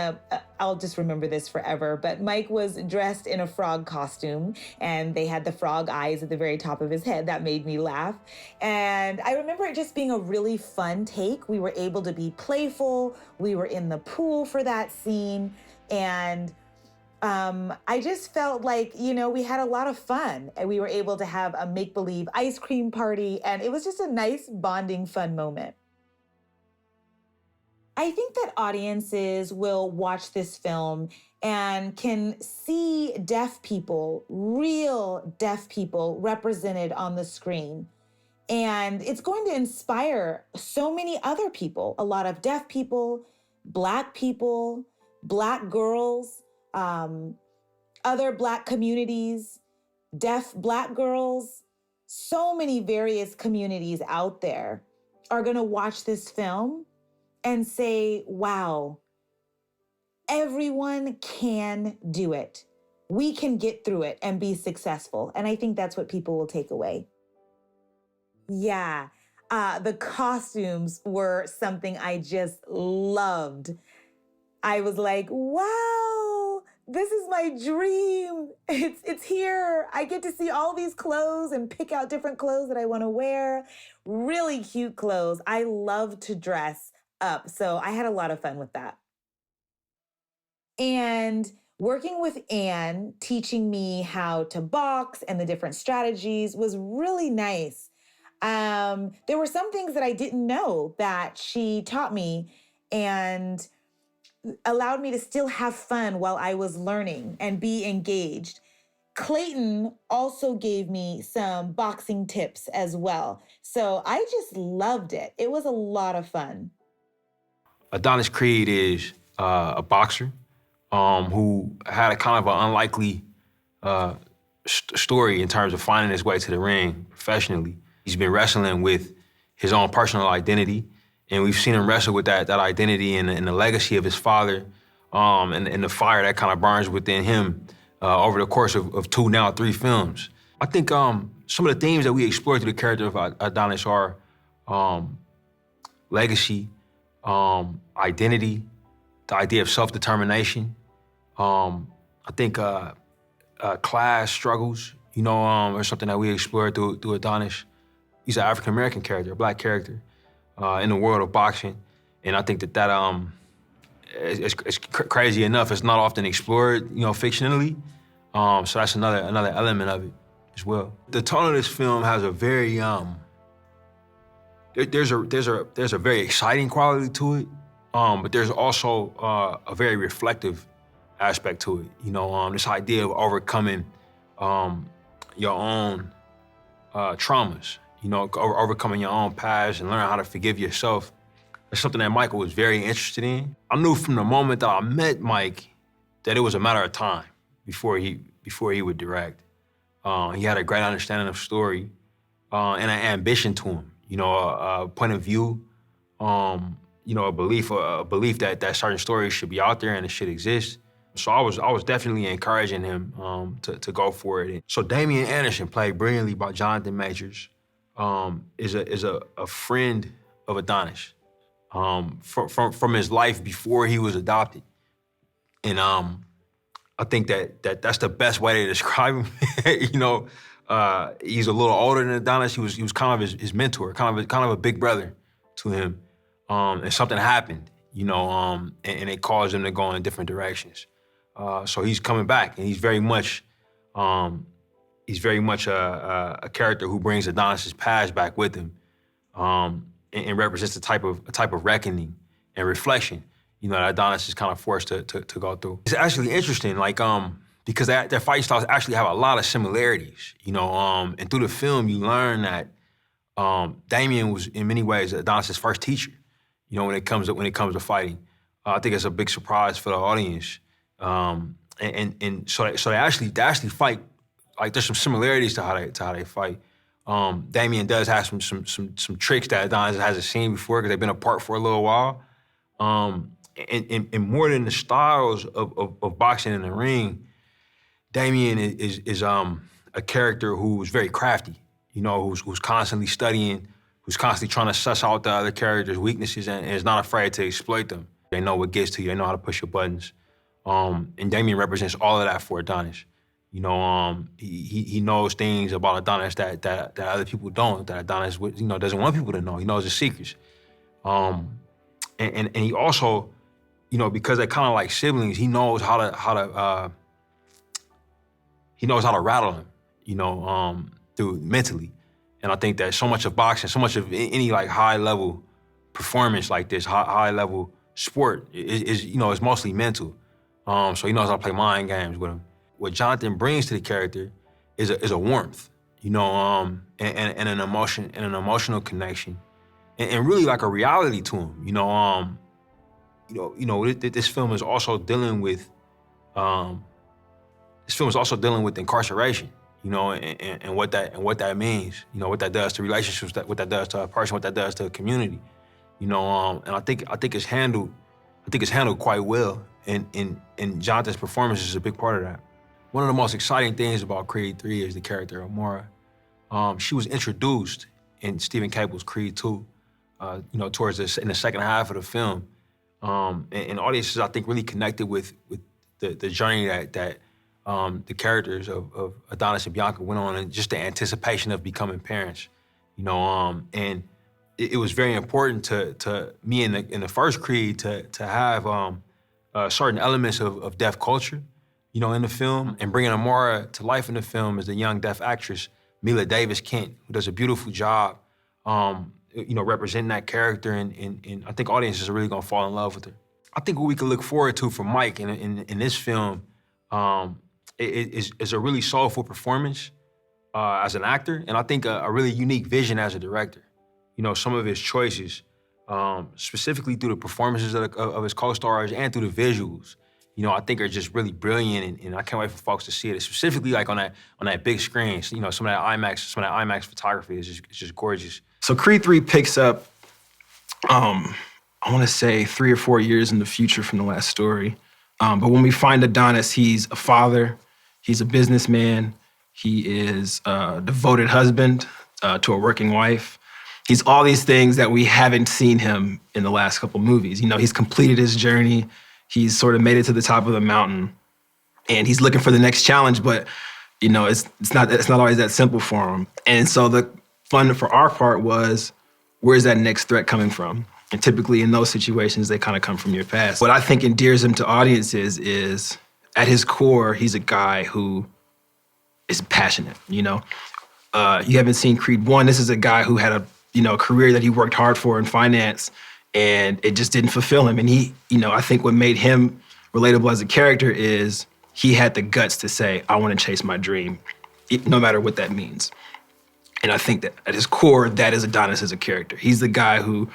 Speaker 4: I'll just remember this forever, but Mike was dressed in a frog costume and they had the frog eyes at the very top of his head. That made me laugh. And I remember it just being a really fun take. We were able to be playful. We were in the pool for that scene. And I just felt like, we had a lot of fun and we were able to have a make-believe ice cream party. And it was just a nice bonding, fun moment. I think that audiences will watch this film and can see deaf people, real deaf people represented on the screen. And it's going to inspire so many other people, a lot of deaf people, Black girls, other Black communities, deaf Black girls, so many various communities out there are going to watch this film and say, wow, everyone can do it. We can get through it and be successful. And I think that's what people will take away. Yeah, the costumes were something I just loved. I was like, wow, this is my dream. It's here. I get to see all these clothes and pick out different clothes that I want to wear. Really cute clothes. I love to dress up. So I had a lot of fun with that. And working with Anne, teaching me how to box and the different strategies was really nice. There were some things that I didn't know that she taught me and allowed me to still have fun while I was learning and be engaged. Clayton also gave me some boxing tips as well. So I just loved it. It was a lot of fun.
Speaker 5: Adonis Creed is a boxer who had a kind of an unlikely story in terms of finding his way to the ring professionally. He's been wrestling with his own personal identity, and we've seen him wrestle with that identity and the legacy of his father and the fire that kind of burns within him over the course of 2, now 3 films. I think some of the themes that we explore through the character of Adonis are legacy, identity, the idea of self-determination. I think class struggles, are something that we explore through Adonis. He's an African-American character, a Black character in the world of boxing. And I think that it's crazy enough, it's not often explored, fictionally. So that's another element of it as well. The tone of this film has a very, there's a very exciting quality to it, but there's also a very reflective aspect to it. This idea of overcoming your own traumas, overcoming your own past and learning how to forgive yourself. That's something that Michael was very interested in. I knew from the moment that I met Mike that it was a matter of time before he would direct. He had a great understanding of story and an ambition to him. A point of view, a belief that certain stories should be out there and it should exist. So I was definitely encouraging him to go for it. So Damian Anderson, played brilliantly by Jonathan Majors, is a friend of Adonis from his life before he was adopted. And I think that's the best way to describe him. He's a little older than Adonis. He was kind of his mentor, kind of a big brother to him. And something happened, and it caused him to go in different directions. So he's coming back, and he's very much a character who brings Adonis's past back with him, and represents a type of reckoning and reflection, that Adonis is kind of forced to go through. It's actually interesting, because their fight styles actually have a lot of similarities, and through the film you learn that Damian was in many ways Adonis's first teacher, when it comes to fighting. I think it's a big surprise for the audience. And so they actually fight, there's some similarities to how they fight. Damian does have some tricks that Adonis hasn't seen before because they've been apart for a little while. And more than the styles of boxing in the ring, Damian is a character who's very crafty, who's constantly studying, who's constantly trying to suss out the other character's weaknesses and is not afraid to exploit them. They know what gets to you, they know how to push your buttons. And Damian represents all of that for Adonis. He knows things about Adonis that other people don't, that Adonis doesn't want people to know. He knows his secrets. And he also, because they're kind of like siblings, he knows how to rattle him, through mentally. And I think that so much of boxing, so much of any high level performance like this, high level sport is mostly mental. So he knows how to play mind games with him. What Jonathan brings to the character is a warmth, and an emotion and an emotional connection, and really like a reality to him. This film is also dealing with incarceration, and what that means, what that does to relationships, what that does to a person, what that does to a community, and I think it's handled quite well, and Jonathan's performance is a big part of that. One of the most exciting things about Creed 3 is the character of Mara. She was introduced in Stephen Cable's Creed 2, towards in the second half of the film, and audiences I think really connected with the journey that the characters of Adonis and Bianca went on, and just the anticipation of becoming parents, and it was very important to me in the first Creed to have certain elements of deaf culture, in the film, and bringing Amara to life in the film as the young deaf actress, Mila Davis Kent, who does a beautiful job, representing that character, and I think audiences are really gonna fall in love with her. I think what we can look forward to from Mike in this film is a really soulful performance as an actor, and I think a really unique vision as a director. Some of his choices, specifically through the performances of his co-stars and through the visuals, I think are just really brilliant, and I can't wait for folks to see it, specifically on that big screen. Some of that IMAX photography is just gorgeous.
Speaker 6: So Creed 3 picks up, I want to say 3 or 4 years in the future from the last story. But when we find Adonis, he's a father, He's a businessman. He is a devoted husband to a working wife. He's all these things that we haven't seen him in the last couple movies. You know, he's completed his journey. He's sort of made it to the top of the mountain, and he's looking for the next challenge. But you know, it's not always that simple for him. And so the fun for our part was, where's that next threat coming from? And typically in those situations, they kind of come from your past. What I think endears him to audiences is, at his core, he's a guy who is passionate. You know, you haven't seen Creed 1. This is a guy who had a career that he worked hard for in finance, and it just didn't fulfill him. And he, I think what made him relatable as a character is he had the guts to say, I want to chase my dream, no matter what that means. And I think that at his core, that is Adonis as a character. He's the guy who,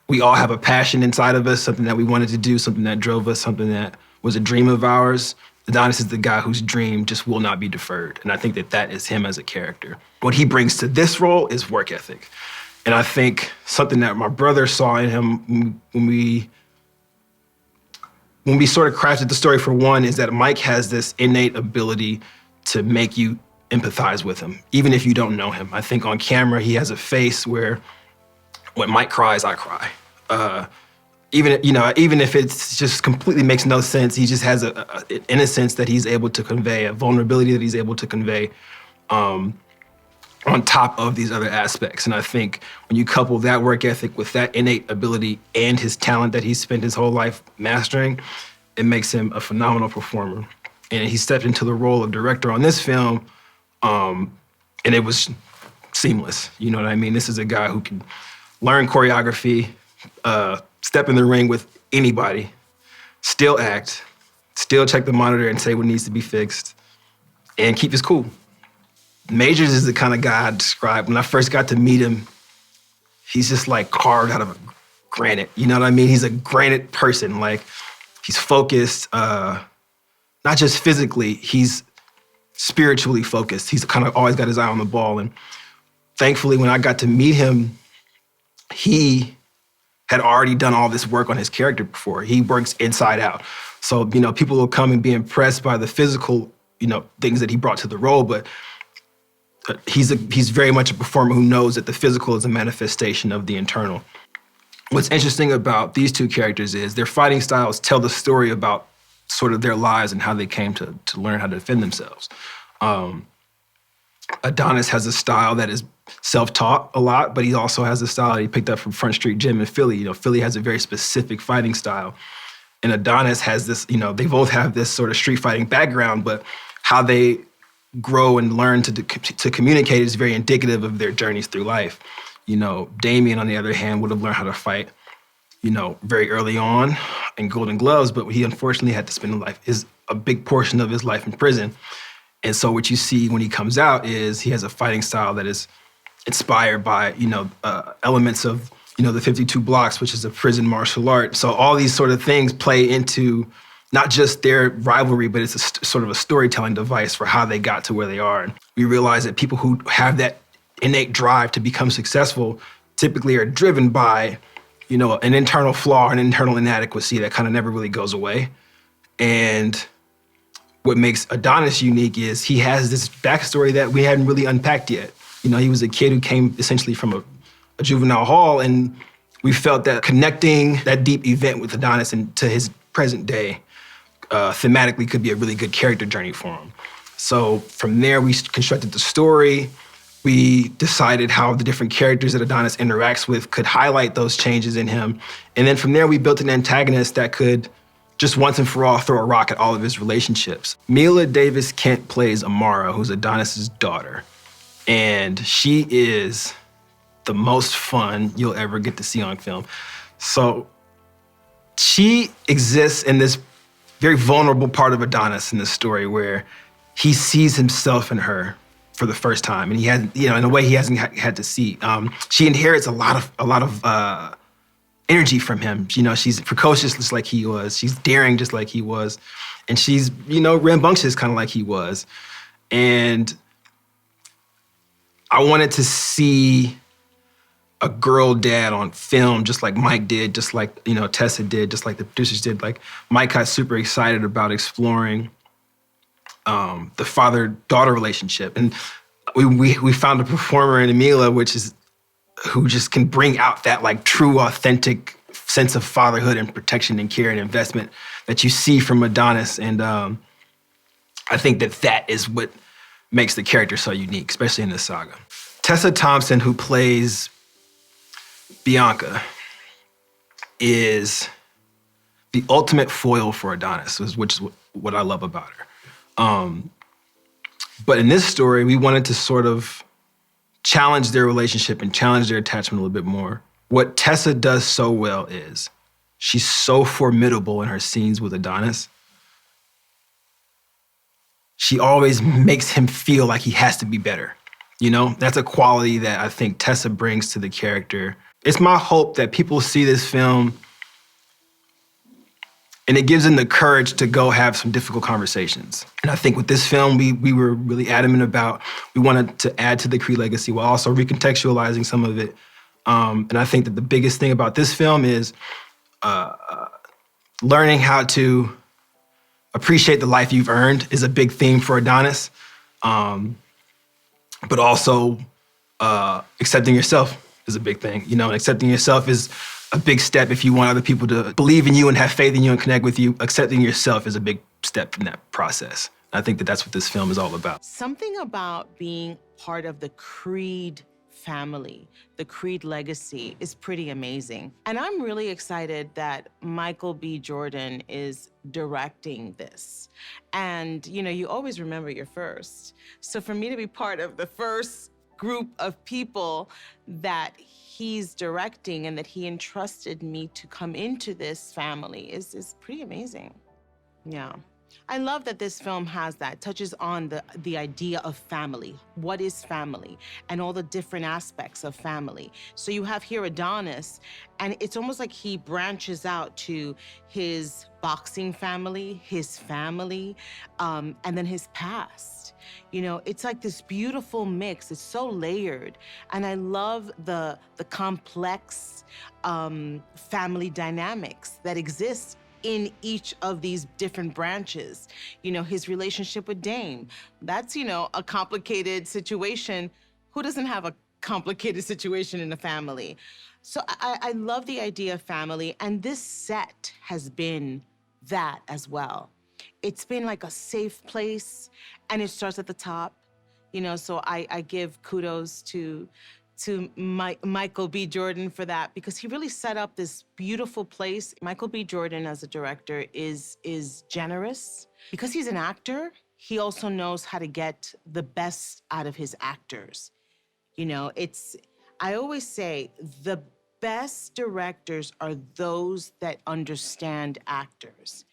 Speaker 6: we all have a passion inside of us, something that we wanted to do, something that drove us, something that was a dream of ours. Adonis is the guy whose dream just will not be deferred. And I think that that is him as a character. What he brings to this role is work ethic. And I think something that my brother saw in him when we sort of crafted the story, for one, is that Mike has this innate ability to make you empathize with him, even if you don't know him. I think on camera, he has a face where when Mike cries, I cry. Even if it just completely makes no sense, he just has an innocence that he's able to convey, a vulnerability that he's able to convey on top of these other aspects. And I think when you couple that work ethic with that innate ability and his talent that he's spent his whole life mastering, it makes him a phenomenal performer. And he stepped into the role of director on this film, and it was seamless. You know what I mean? This is a guy who can learn choreography, step in the ring with anybody, still act, still check the monitor and say what needs to be fixed, and keep his cool. Majors is the kind of guy I described. When I first got to meet him, he's just like carved out of granite. You know what I mean? He's a granite person. Like, he's focused, not just physically, he's spiritually focused. He's kind of always got his eye on the ball. And thankfully, when I got to meet him, he had already done all this work on his character before. He works inside out. So, people will come and be impressed by the physical, things that he brought to the role, but he's very much a performer who knows that the physical is a manifestation of the internal. What's interesting about these two characters is their fighting styles tell the story about sort of their lives and how they came to learn how to defend themselves. Adonis has a style that is self-taught a lot, but he also has a style that he picked up from Front Street Gym in Philly. Philly has a very specific fighting style. And Adonis has this, they both have this sort of street fighting background, but how they grow and learn to communicate is very indicative of their journeys through life. Damien, on the other hand, would have learned how to fight, very early on in Golden Gloves, but he unfortunately had to spend a big portion of his life in prison. And so what you see when he comes out is he has a fighting style that is inspired by, elements of, the 52 Blocks, which is a prison martial art. So all these sort of things play into not just their rivalry, but it's sort of a storytelling device for how they got to where they are. And we realize that people who have that innate drive to become successful typically are driven by, an internal flaw, an internal inadequacy that kind of never really goes away. And what makes Adonis unique is he has this backstory that we hadn't really unpacked yet. He was a kid who came essentially from a juvenile hall, and we felt that connecting that deep event with Adonis and to his present day thematically could be a really good character journey for him. So from there, we constructed the story. We decided how the different characters that Adonis interacts with could highlight those changes in him. And then from there, we built an antagonist that could just once and for all throw a rock at all of his relationships. Mila Davis Kent plays Amara, who's Adonis's daughter. And she is the most fun you'll ever get to see on film. So she exists in this very vulnerable part of Adonis in this story where he sees himself in her for the first time, and he has, in a way he hasn't had to see. She inherits a lot of energy from him. She's precocious just like he was. She's daring just like he was, and she's rambunctious kind of like he was. And I wanted to see a girl dad on film, just like Mike did, just like, you know, Tessa did, just like the producers did. Like, Mike got super excited about exploring the father-daughter relationship. And we found a performer in Emila, who just can bring out that like true, authentic sense of fatherhood and protection and care and investment that you see from Adonis. And I think that is what makes the character so unique, especially in this saga. Tessa Thompson, who plays Bianca, is the ultimate foil for Adonis, which is what I love about her. But in this story, we wanted to sort of challenge their relationship and challenge their attachment a little bit more. What Tessa does so well is she's so formidable in her scenes with Adonis. She always makes him feel like he has to be better. You know, that's a quality that I think Tessa brings to the character. It's my hope that people see this film and it gives them the courage to go have some difficult conversations. And I think with this film, we were really adamant about, we wanted to add to the Creed legacy while also recontextualizing some of it. And I think that the biggest thing about this film is learning how to appreciate the life you've earned is a big theme for Adonis. But also accepting yourself is a big thing. You know, and accepting yourself is a big step if you want other people to believe in you and have faith in you and connect with you. Accepting yourself is a big step in that process. I think that that's what this film is all about.
Speaker 7: Something about being part of the Creed family, the Creed legacy, is pretty amazing. And I'm really excited that Michael B. Jordan is directing this. And, you know, you always remember your first. So for me to be part of the first group of people that he's directing and that he entrusted me to come into this family is pretty amazing. Yeah. I love that this film touches on the idea of family. What is family? And all the different aspects of family. So you have here Adonis, and it's almost like he branches out to his boxing family, and then his past. You know, it's like this beautiful mix. It's so layered. And I love the complex family dynamics that exist in each of these different branches. You know, his relationship with Dame, that's, you know, a complicated situation. Who doesn't have a complicated situation in a family? So I love the idea of family, and this set has been that as well. It's been like a safe place, and it starts at the top. You know, so I give kudos to Michael B. Jordan for that, because he really set up this beautiful place. Michael B. Jordan as a director is generous. Because he's an actor, he also knows how to get the best out of his actors. You know, I always say the best directors are those that understand actors.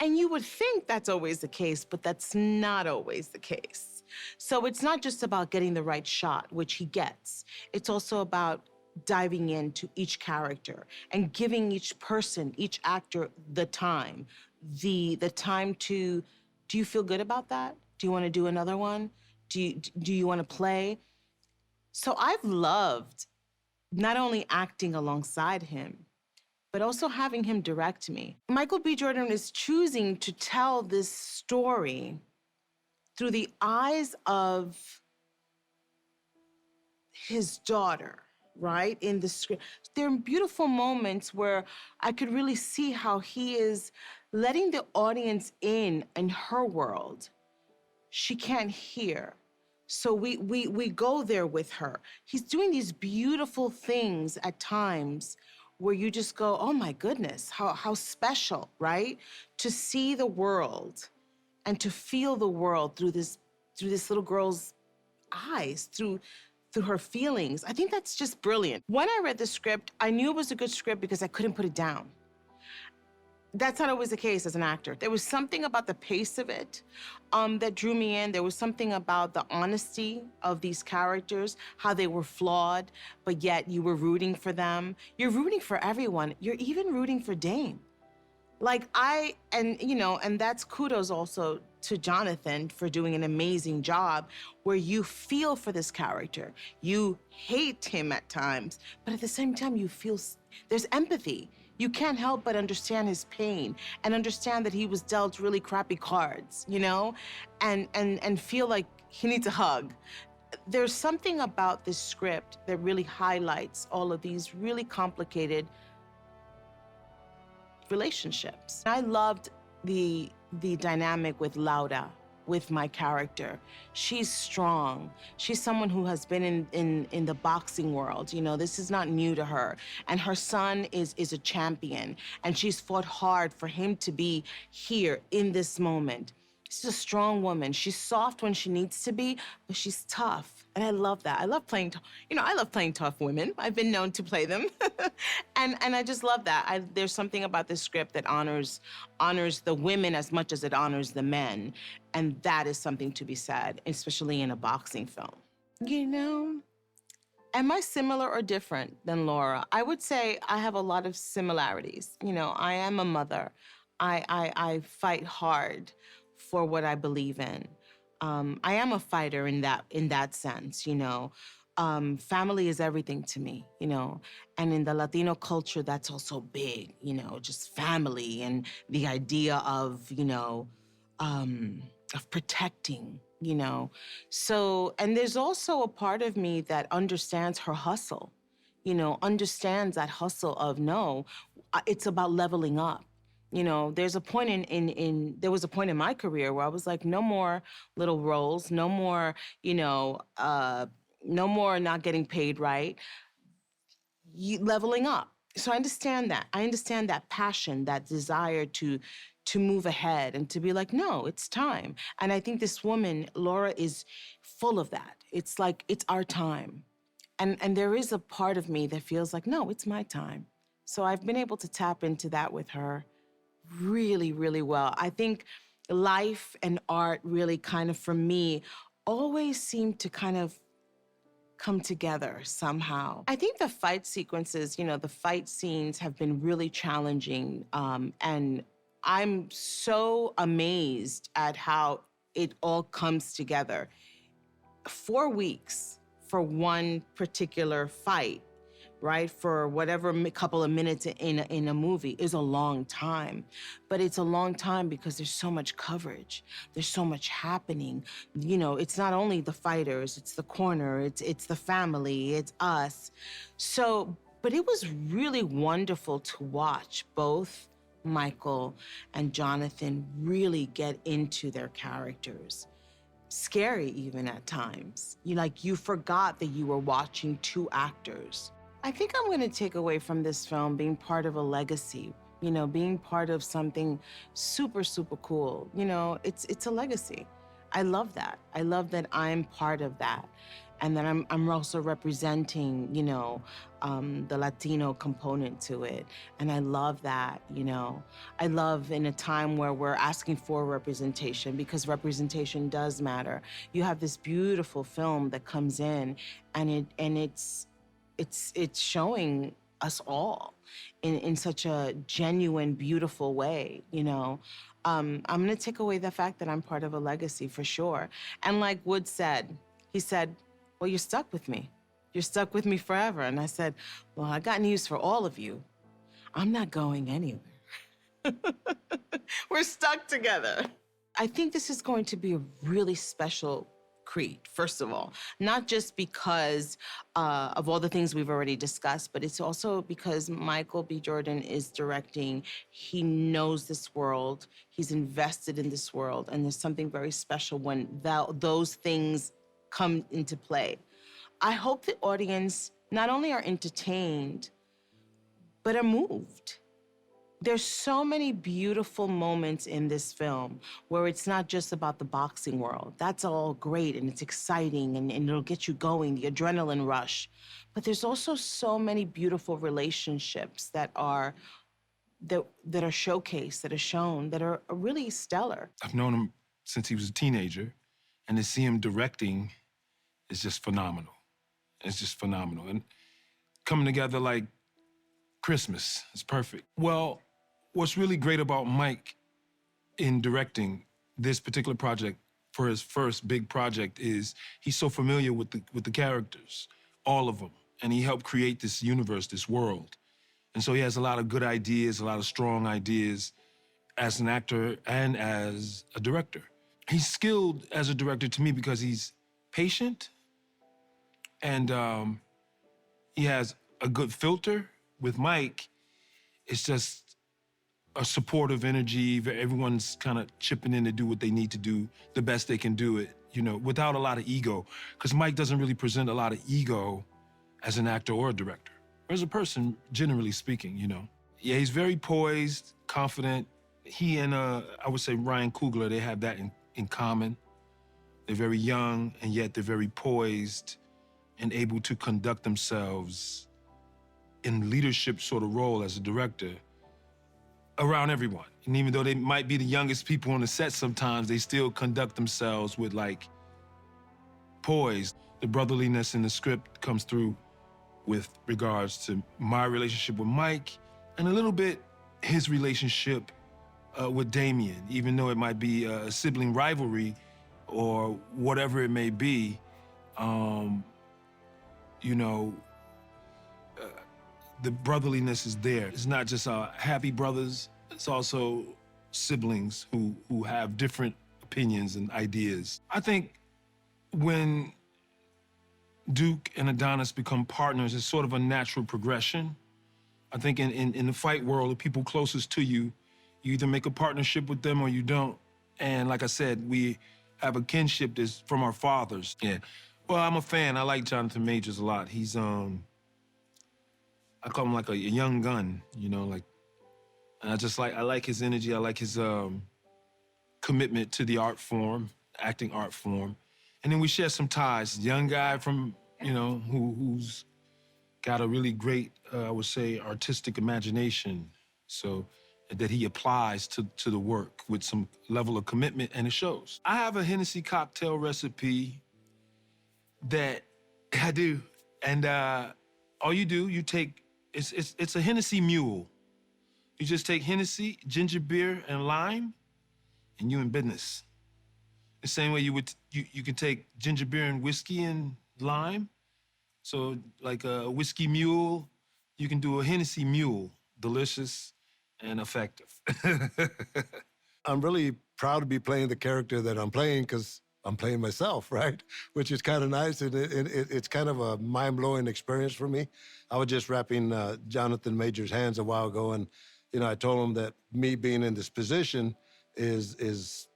Speaker 7: And you would think that's always the case, but that's not always the case. So it's not just about getting the right shot, which he gets. It's also about diving into each character and giving each person, each actor, the time. The time to, do you feel good about that? Do you want to do another one? Do you want to play? So I've loved not only acting alongside him, but also having him direct me. Michael B. Jordan is choosing to tell this story through the eyes of his daughter, right, in the script. There are beautiful moments where I could really see how he is letting the audience in her world. She can't hear. So we go there with her. He's doing these beautiful things at times where you just go, oh my goodness, how special, right? To see the world and to feel the world through this little girl's eyes, through her feelings. I think that's just brilliant. When I read the script, I knew it was a good script because I couldn't put it down. That's not always the case as an actor. There was something about the pace of it that drew me in. There was something about the honesty of these characters, how they were flawed, but yet you were rooting for them. You're rooting for everyone. You're even rooting for Dame. Like and that's kudos also to Jonathan for doing an amazing job, where you feel for this character. You hate him at times, but at the same time, you feel there's empathy. You can't help but understand his pain and understand that he was dealt really crappy cards, you know, and feel like he needs a hug. There's something about this script that really highlights all of these really complicated relationships. I loved the dynamic with Laura, with my character. She's strong. She's someone who has been in the boxing world. You know, this is not new to her. And her son is a champion, and she's fought hard for him to be here in this moment. She's a strong woman. She's soft when she needs to be, but she's tough. And I love that. I love playing, I love playing tough women. I've been known to play them. and I just love that. There's something about this script that honors the women as much as it honors the men. And that is something to be said, especially in a boxing film. You know, am I similar or different than Laura? I would say I have a lot of similarities. You know, I am a mother. I fight hard for what I believe in. I am a fighter in that sense, you know. Family is everything to me, you know. And in the Latino culture, that's also big, you know, just family and the idea of, you know, of protecting, you know. So, and there's also a part of me that understands her hustle, you know, understands that hustle of, no, it's about leveling up. You know, there's a point there was a point in my career where I was like, no more little roles, no more, you know, no more not getting paid right, leveling up. So I understand that. I understand that passion, that desire to move ahead and to be like, no, it's time. And I think this woman, Laura, is full of that. It's like, it's our time. And there is a part of me that feels like, no, it's my time. So I've been able to tap into that with her really, really well. I think life and art really kind of, for me, always seem to kind of come together somehow. I think the fight sequences, you know, the fight scenes have been really challenging. And I'm so amazed at how it all comes together. 4 weeks for one particular fight, right? For whatever couple of minutes in a movie is a long time. But it's a long time because there's so much coverage. There's so much happening. You know, it's not only the fighters, it's the corner, it's the family, it's us. So, but it was really wonderful to watch both Michael and Jonathan really get into their characters. Scary even at times. You forgot that you were watching two actors. I think I'm gonna take away from this film being part of a legacy, you know, being part of something super, super cool. You know, it's a legacy. I love that. I love that I'm part of that. And that I'm also representing, you know, the Latino component to it. And I love that, you know. I love in a time where we're asking for representation, because representation does matter. You have this beautiful film that comes in, and it's showing us all in such a genuine, beautiful way, you know. I'm gonna take away the fact that I'm part of a legacy for sure. And like Wood said, he said, well, you're stuck with me. You're stuck with me forever. And I said, well, I got news for all of you. I'm not going anywhere. We're stuck together. I think this is going to be a really special Creed, first of all, not just because of all the things we've already discussed, but it's also because Michael B. Jordan is directing. He knows this world. He's invested in this world. And there's something very special when those things come into play. I hope the audience not only are entertained, but are moved. There's so many beautiful moments in this film where it's not just about the boxing world. That's all great and it's exciting and it'll get you going, the adrenaline rush. But there's also so many beautiful relationships that are showcased, that are shown, that are really stellar.
Speaker 8: I've known him since he was a teenager, and to see him directing is just phenomenal. It's just phenomenal. And coming together like Christmas is perfect. Well, what's really great about Mike in directing this particular project, for his first big project, is he's so familiar with the characters, all of them, and he helped create this universe, this world. And so he has a lot of good ideas, a lot of strong ideas as an actor and as a director. He's skilled as a director to me because he's patient and he has a good filter. With Mike, it's just a supportive energy. Everyone's kind of chipping in to do what they need to do, the best they can do it, you know, without a lot of ego. Because Mike doesn't really present a lot of ego as an actor or a director, or as a person, generally speaking, you know. Yeah, he's very poised, confident. He and, I would say, Ryan Coogler, they have that in common. They're very young, and yet they're very poised and able to conduct themselves in leadership sort of role as a director around everyone. And even though they might be the youngest people on the set sometimes, they still conduct themselves with, like, poise. The brotherliness in the script comes through with regards to my relationship with Mike and a little bit his relationship with Damien, even though it might be a sibling rivalry or whatever it may be. You know, the brotherliness is there. It's not just happy brothers, it's also siblings who have different opinions and ideas. I think when Duke and Adonis become partners, it's sort of a natural progression. I think in the fight world, the people closest to you, you either make a partnership with them or you don't. And like I said, we have a kinship that's from our fathers. Yeah. Well, I'm a fan. I like Jonathan Majors a lot. He's, I call him like a young gun, you know, like, and I like his energy. I like his commitment to the art form, acting art form. And then we share some ties. Young guy from, you know, who's got a really great, I would say, artistic imagination. So that he applies to the work with some level of commitment, and it shows. I have a Hennessy cocktail recipe that I do. And all you do, you take, it's a Hennessy mule. You just take Hennessy, ginger beer, and lime, and you in business. The same way you can take ginger beer and whiskey and lime. So like a whiskey mule, you can do a Hennessy mule. Delicious and effective.
Speaker 9: I'm really proud to be playing the character that I'm playing because I'm playing myself, right? Which is kind of nice, and it's kind of a mind-blowing experience for me. I was just wrapping Jonathan Majors' hands a while ago, and you know, I told him that me being in this position is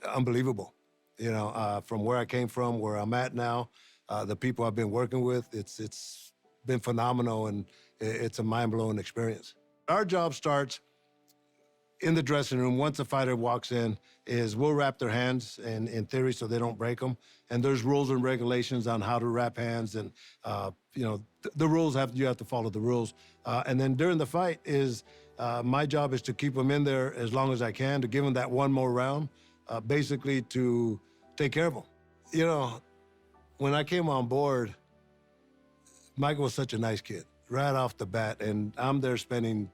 Speaker 9: unbelievable. You know, from where I came from, where I'm at now, the people I've been working with, it's been phenomenal, and it's a mind-blowing experience. Our job starts in the dressing room. Once a fighter walks in, is we'll wrap their hands in theory so they don't break them. And there's rules and regulations on how to wrap hands, and you know, the rules you have to follow the rules. And then during the fight my job is to keep them in there as long as I can, to give them that one more round, basically to take care of them. You know, when I came on board, Michael was such a nice kid right off the bat, and I'm there spending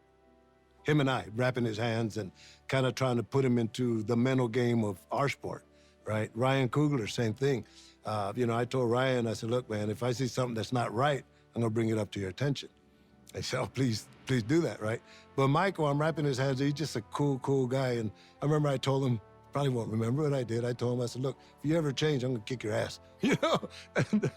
Speaker 9: him and I, wrapping his hands and kind of trying to put him into the mental game of our sport, right? Ryan Coogler, same thing. You know, I told Ryan, I said, look, man, if I see something that's not right, I'm gonna bring it up to your attention. I said, oh, please do that, right? But Michael, I'm wrapping his hands, he's just a cool guy. And I remember I told him, probably won't remember what I did. I told him, I said, look, if you ever change, I'm gonna kick your ass, you know? And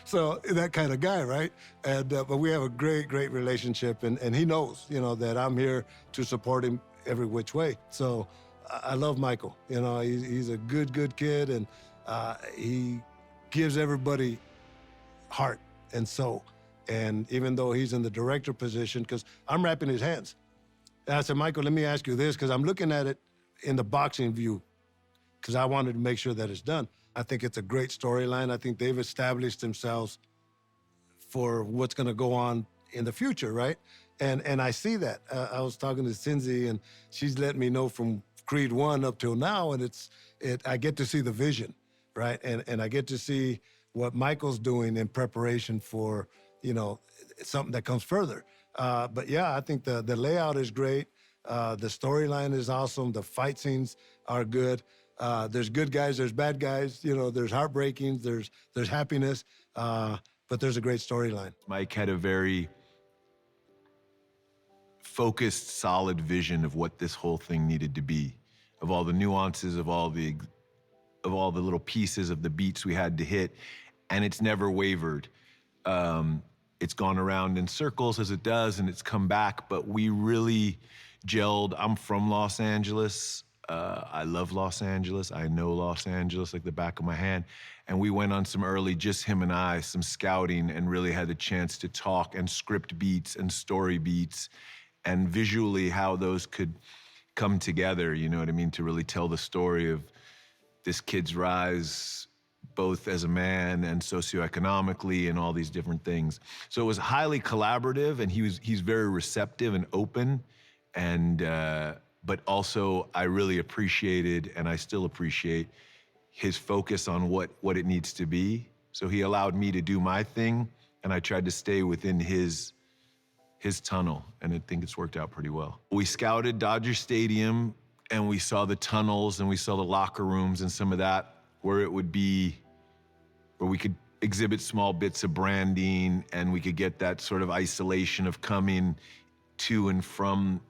Speaker 9: so that kind of guy, right? And but we have a great relationship, and he knows, you know, that I'm here to support him every which way. So I love Michael. You know, he's a good kid, and he gives everybody heart and soul. And even though he's in the director position, because I'm wrapping his hands. And I said, Michael, let me ask you this, because I'm looking at it in the boxing view, because I wanted to make sure that it's done. I think it's a great storyline. I think they've established themselves for what's going to go on in the future, right? And I see that. I was talking to Cindy, and she's letting me know from Creed 1 up till now, and I get to see the vision, right? And I get to see what Michael's doing in preparation for, you know, something that comes further. But yeah, I think the layout is great. The storyline is awesome. The fight scenes are good. There's good guys, there's bad guys, you know, there's heartbreakings, there's happiness, but there's a great storyline.
Speaker 10: Mike had a very focused, solid vision of what this whole thing needed to be, of all the nuances, of all the little pieces of the beats we had to hit, and it's never wavered. It's gone around in circles as it does, and it's come back, but we really gelled. I'm from Los Angeles. I love Los Angeles. I know Los Angeles like the back of my hand. And we went on some early, just him and I, some scouting, and really had the chance to talk and script beats and story beats and visually how those could come together, you know what I mean, to really tell the story of this kid's rise, both as a man and socioeconomically and all these different things. So it was highly collaborative, and he's very receptive and open, and but also I really appreciated, and I still appreciate, his focus on what it needs to be. So he allowed me to do my thing, and I tried to stay within his tunnel, and I think it's worked out pretty well. We scouted Dodger Stadium, and we saw the tunnels, and we saw the locker rooms and some of that, where it would be, where we could exhibit small bits of branding, and we could get that sort of isolation of coming to and from,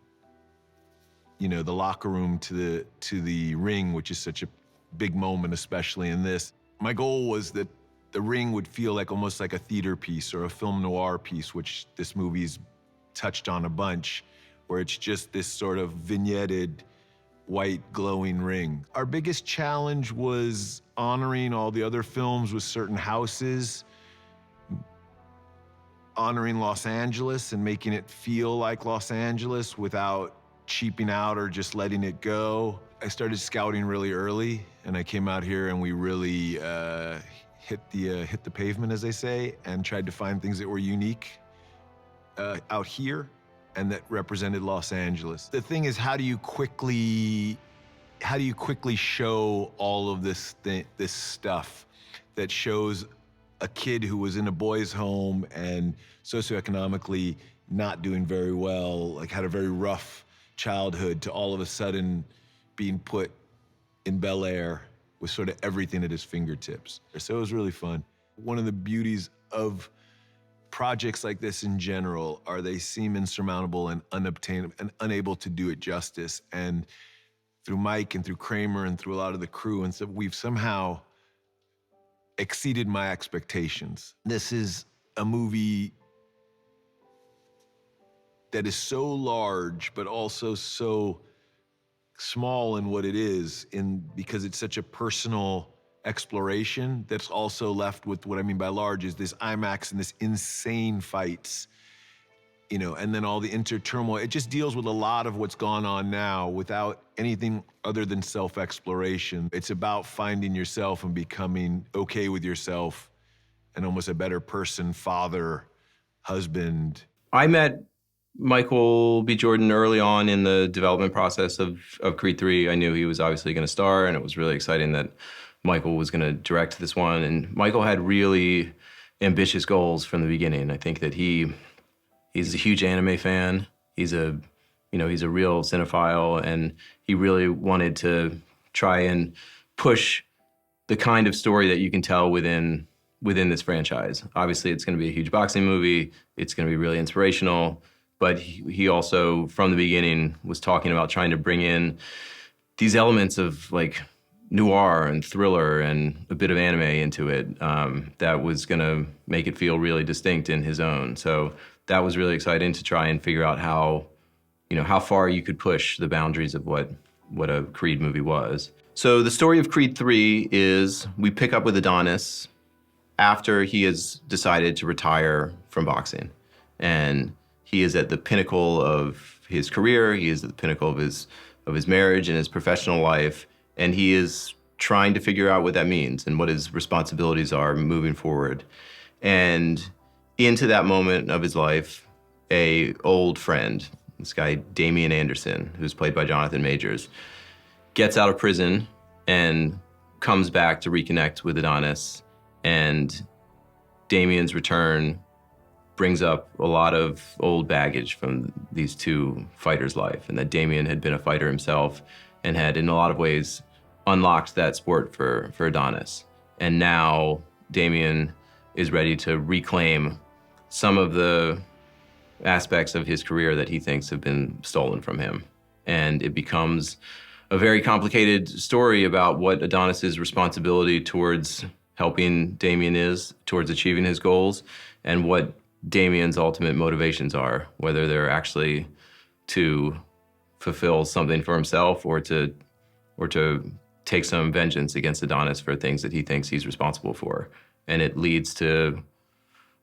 Speaker 10: you know, the locker room to the ring, which is such a big moment, especially in this. My goal was that the ring would feel like almost like a theater piece or a film noir piece, which this movie's touched on a bunch, where it's just this sort of vignetted, white glowing ring. Our biggest challenge was honoring all the other films with certain houses, honoring Los Angeles and making it feel like Los Angeles without cheaping out or just letting it go. I started scouting really early, and I came out here and we really hit the pavement, as they say, and tried to find things that were unique out here and that represented Los Angeles. The thing is, how do you quickly show all of this stuff that shows a kid who was in a boys' home and socioeconomically not doing very well, like had a very rough childhood, to all of a sudden being put in Bel Air with sort of everything at his fingertips. So it was really fun. One of the beauties of projects like this in general are they seem insurmountable and unobtainable and unable to do it justice. And through Mike and through Kramer and through a lot of the crew and stuff, we've somehow exceeded my expectations. This is a movie that is so large, but also so small in what it is, because it's such a personal exploration that's also left with, what I mean by large is this IMAX and this insane fights, you know, and then all the inter-turmoil. It just deals with a lot of what's gone on now without anything other than self-exploration. It's about finding yourself and becoming okay with yourself and almost a better person, father, husband.
Speaker 11: I met Michael B. Jordan early on in the development process of Creed 3. I knew he was obviously going to star, and it was really exciting that Michael was going to direct this one. And Michael had really ambitious goals from the beginning. I think that he's a huge anime fan. He's a real cinephile, and he really wanted to try and push the kind of story that you can tell within this franchise. Obviously, it's going to be a huge boxing movie. It's going to be really inspirational. But he also, from the beginning, was talking about trying to bring in these elements of like noir and thriller and a bit of anime into it that was going to make it feel really distinct in his own. So that was really exciting to try and figure out how far you could push the boundaries of what a Creed movie was. So the story of Creed 3 is we pick up with Adonis after he has decided to retire from boxing. And he is at the pinnacle of his career. He is at the pinnacle of his marriage and his professional life. And he is trying to figure out what that means and what his responsibilities are moving forward. And into that moment of his life, a old friend, this guy, Damian Anderson, who's played by Jonathan Majors, gets out of prison and comes back to reconnect with Adonis. And Damian's return brings up a lot of old baggage from these two fighters' life, and that Damian had been a fighter himself and had, in a lot of ways, unlocked that sport for Adonis. And now Damian is ready to reclaim some of the aspects of his career that he thinks have been stolen from him. And it becomes a very complicated story about what Adonis's responsibility towards helping Damian is, towards achieving his goals, and what Damian's ultimate motivations are, whether they're actually to fulfill something for himself or to take some vengeance against Adonis for things that he thinks he's responsible for. And it leads to,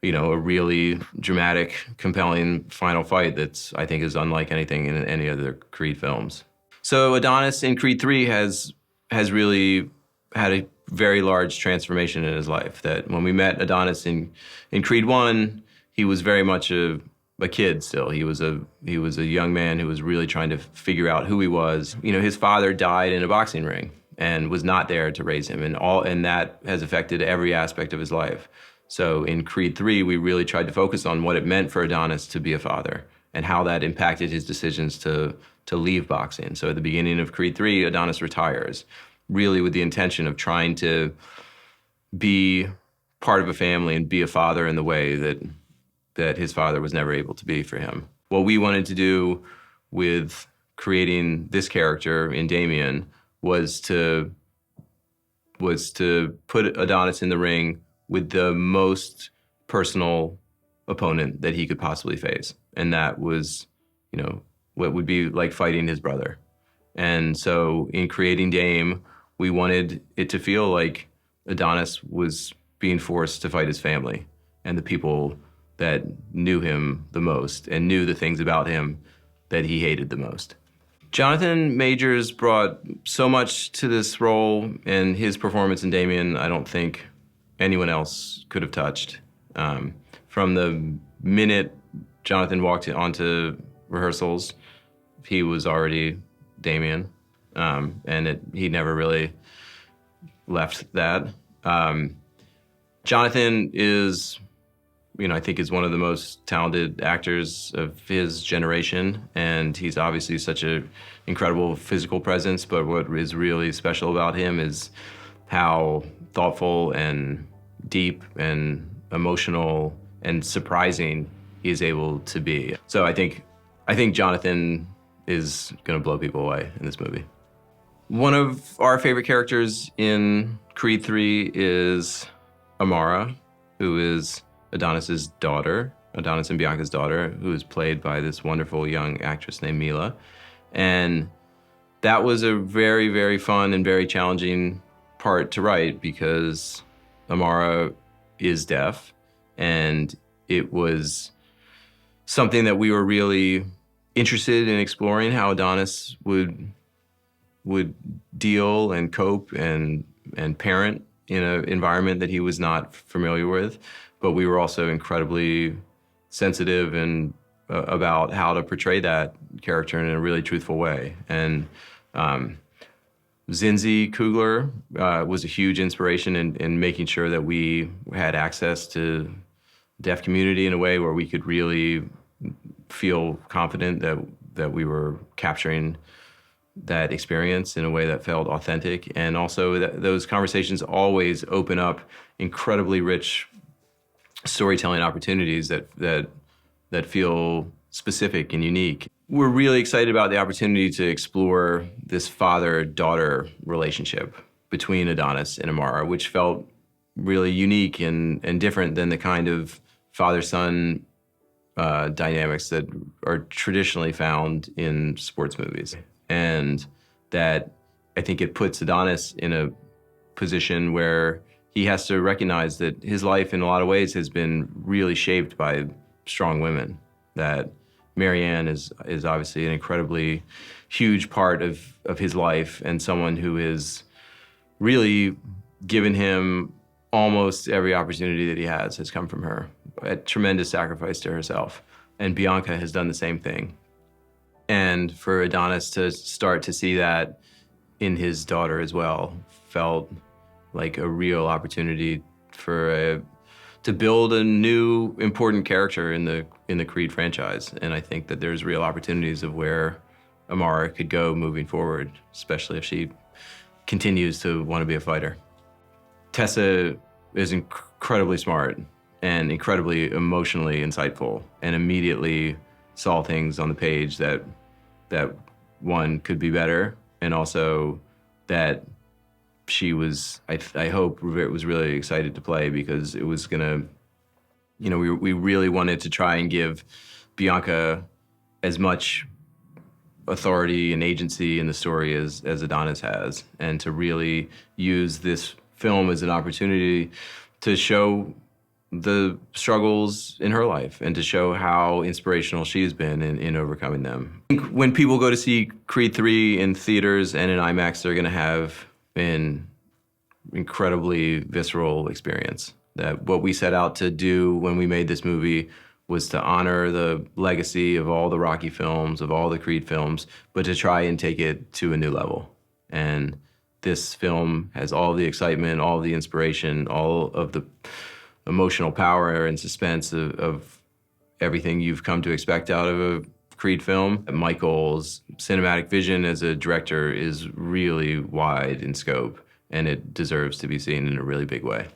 Speaker 11: you know, a really dramatic, compelling final fight that's, I think, is unlike anything in any other Creed films. So Adonis in Creed 3 has really had a very large transformation in his life. That when we met Adonis in Creed 1, he was very much a kid still. He was a young man who was really trying to figure out who he was. You know, his father died in a boxing ring and was not there to raise him, and that has affected every aspect of his life. So in Creed 3, we really tried to focus on what it meant for Adonis to be a father and how that impacted his decisions to leave boxing. So at the beginning of Creed 3, Adonis retires, really with the intention of trying to be part of a family and be a father in the way that his father was never able to be for him. What we wanted to do with creating this character in Damian was to put Adonis in the ring with the most personal opponent that he could possibly face. And that was, you know, what would be like fighting his brother. And so in creating Dame, we wanted it to feel like Adonis was being forced to fight his family and the people that knew him the most and knew the things about him that he hated the most. Jonathan Majors brought so much to this role, and his performance in Damian, I don't think anyone else could have touched. From the minute Jonathan walked onto rehearsals, he was already Damian, and he never really left that. Jonathan is, you know, I think is one of the most talented actors of his generation, and he's obviously such an incredible physical presence, but what is really special about him is how thoughtful and deep and emotional and surprising he is able to be. So I think Jonathan is gonna blow people away in this movie. One of our favorite characters in Creed 3 is Amara, who is Adonis's daughter, Adonis and Bianca's daughter, who is played by this wonderful young actress named Mila. And that was a very, very fun and very challenging part to write because Amara is deaf, and it was something that we were really interested in exploring, how Adonis would deal and cope and parent in an environment that he was not familiar with. But we were also incredibly sensitive and about how to portray that character in a really truthful way. And Zinzi Kugler was a huge inspiration in making sure that we had access to the deaf community in a way where we could really feel confident that we were capturing that experience in a way that felt authentic. And also those conversations always open up incredibly rich storytelling opportunities that feel specific and unique. We're really excited about the opportunity to explore this father-daughter relationship between Adonis and Amara, which felt really unique and different than the kind of father-son dynamics that are traditionally found in sports movies. And that I think it puts Adonis in a position where he has to recognize that his life in a lot of ways has been really shaped by strong women. That Marianne is obviously an incredibly huge part of his life, and someone who has really given him almost every opportunity that he has come from her, at tremendous sacrifice to herself. And Bianca has done the same thing. And for Adonis to start to see that in his daughter as well felt like a real opportunity to build a new important character in the Creed franchise. And I think that there's real opportunities of where Amara could go moving forward, especially if she continues to want to be a fighter. Tessa is incredibly smart and incredibly emotionally insightful, and immediately saw things on the page that one could be better, and also that she was, I hope, was really excited to play, because it was gonna, you know, we really wanted to try and give Bianca as much authority and agency in the story as Adonis has, and to really use this film as an opportunity to show the struggles in her life and to show how inspirational she's been in overcoming them. I think when people go to see Creed 3 in theaters and in IMAX, they're gonna have an incredibly visceral experience. That what we set out to do when we made this movie was to honor the legacy of all the Rocky films, of all the Creed films, but to try and take it to a new level. And this film has all the excitement, all the inspiration, all of the emotional power and suspense of everything you've come to expect out of a Creed film. Michael's cinematic vision as a director is really wide in scope, and it deserves to be seen in a really big way.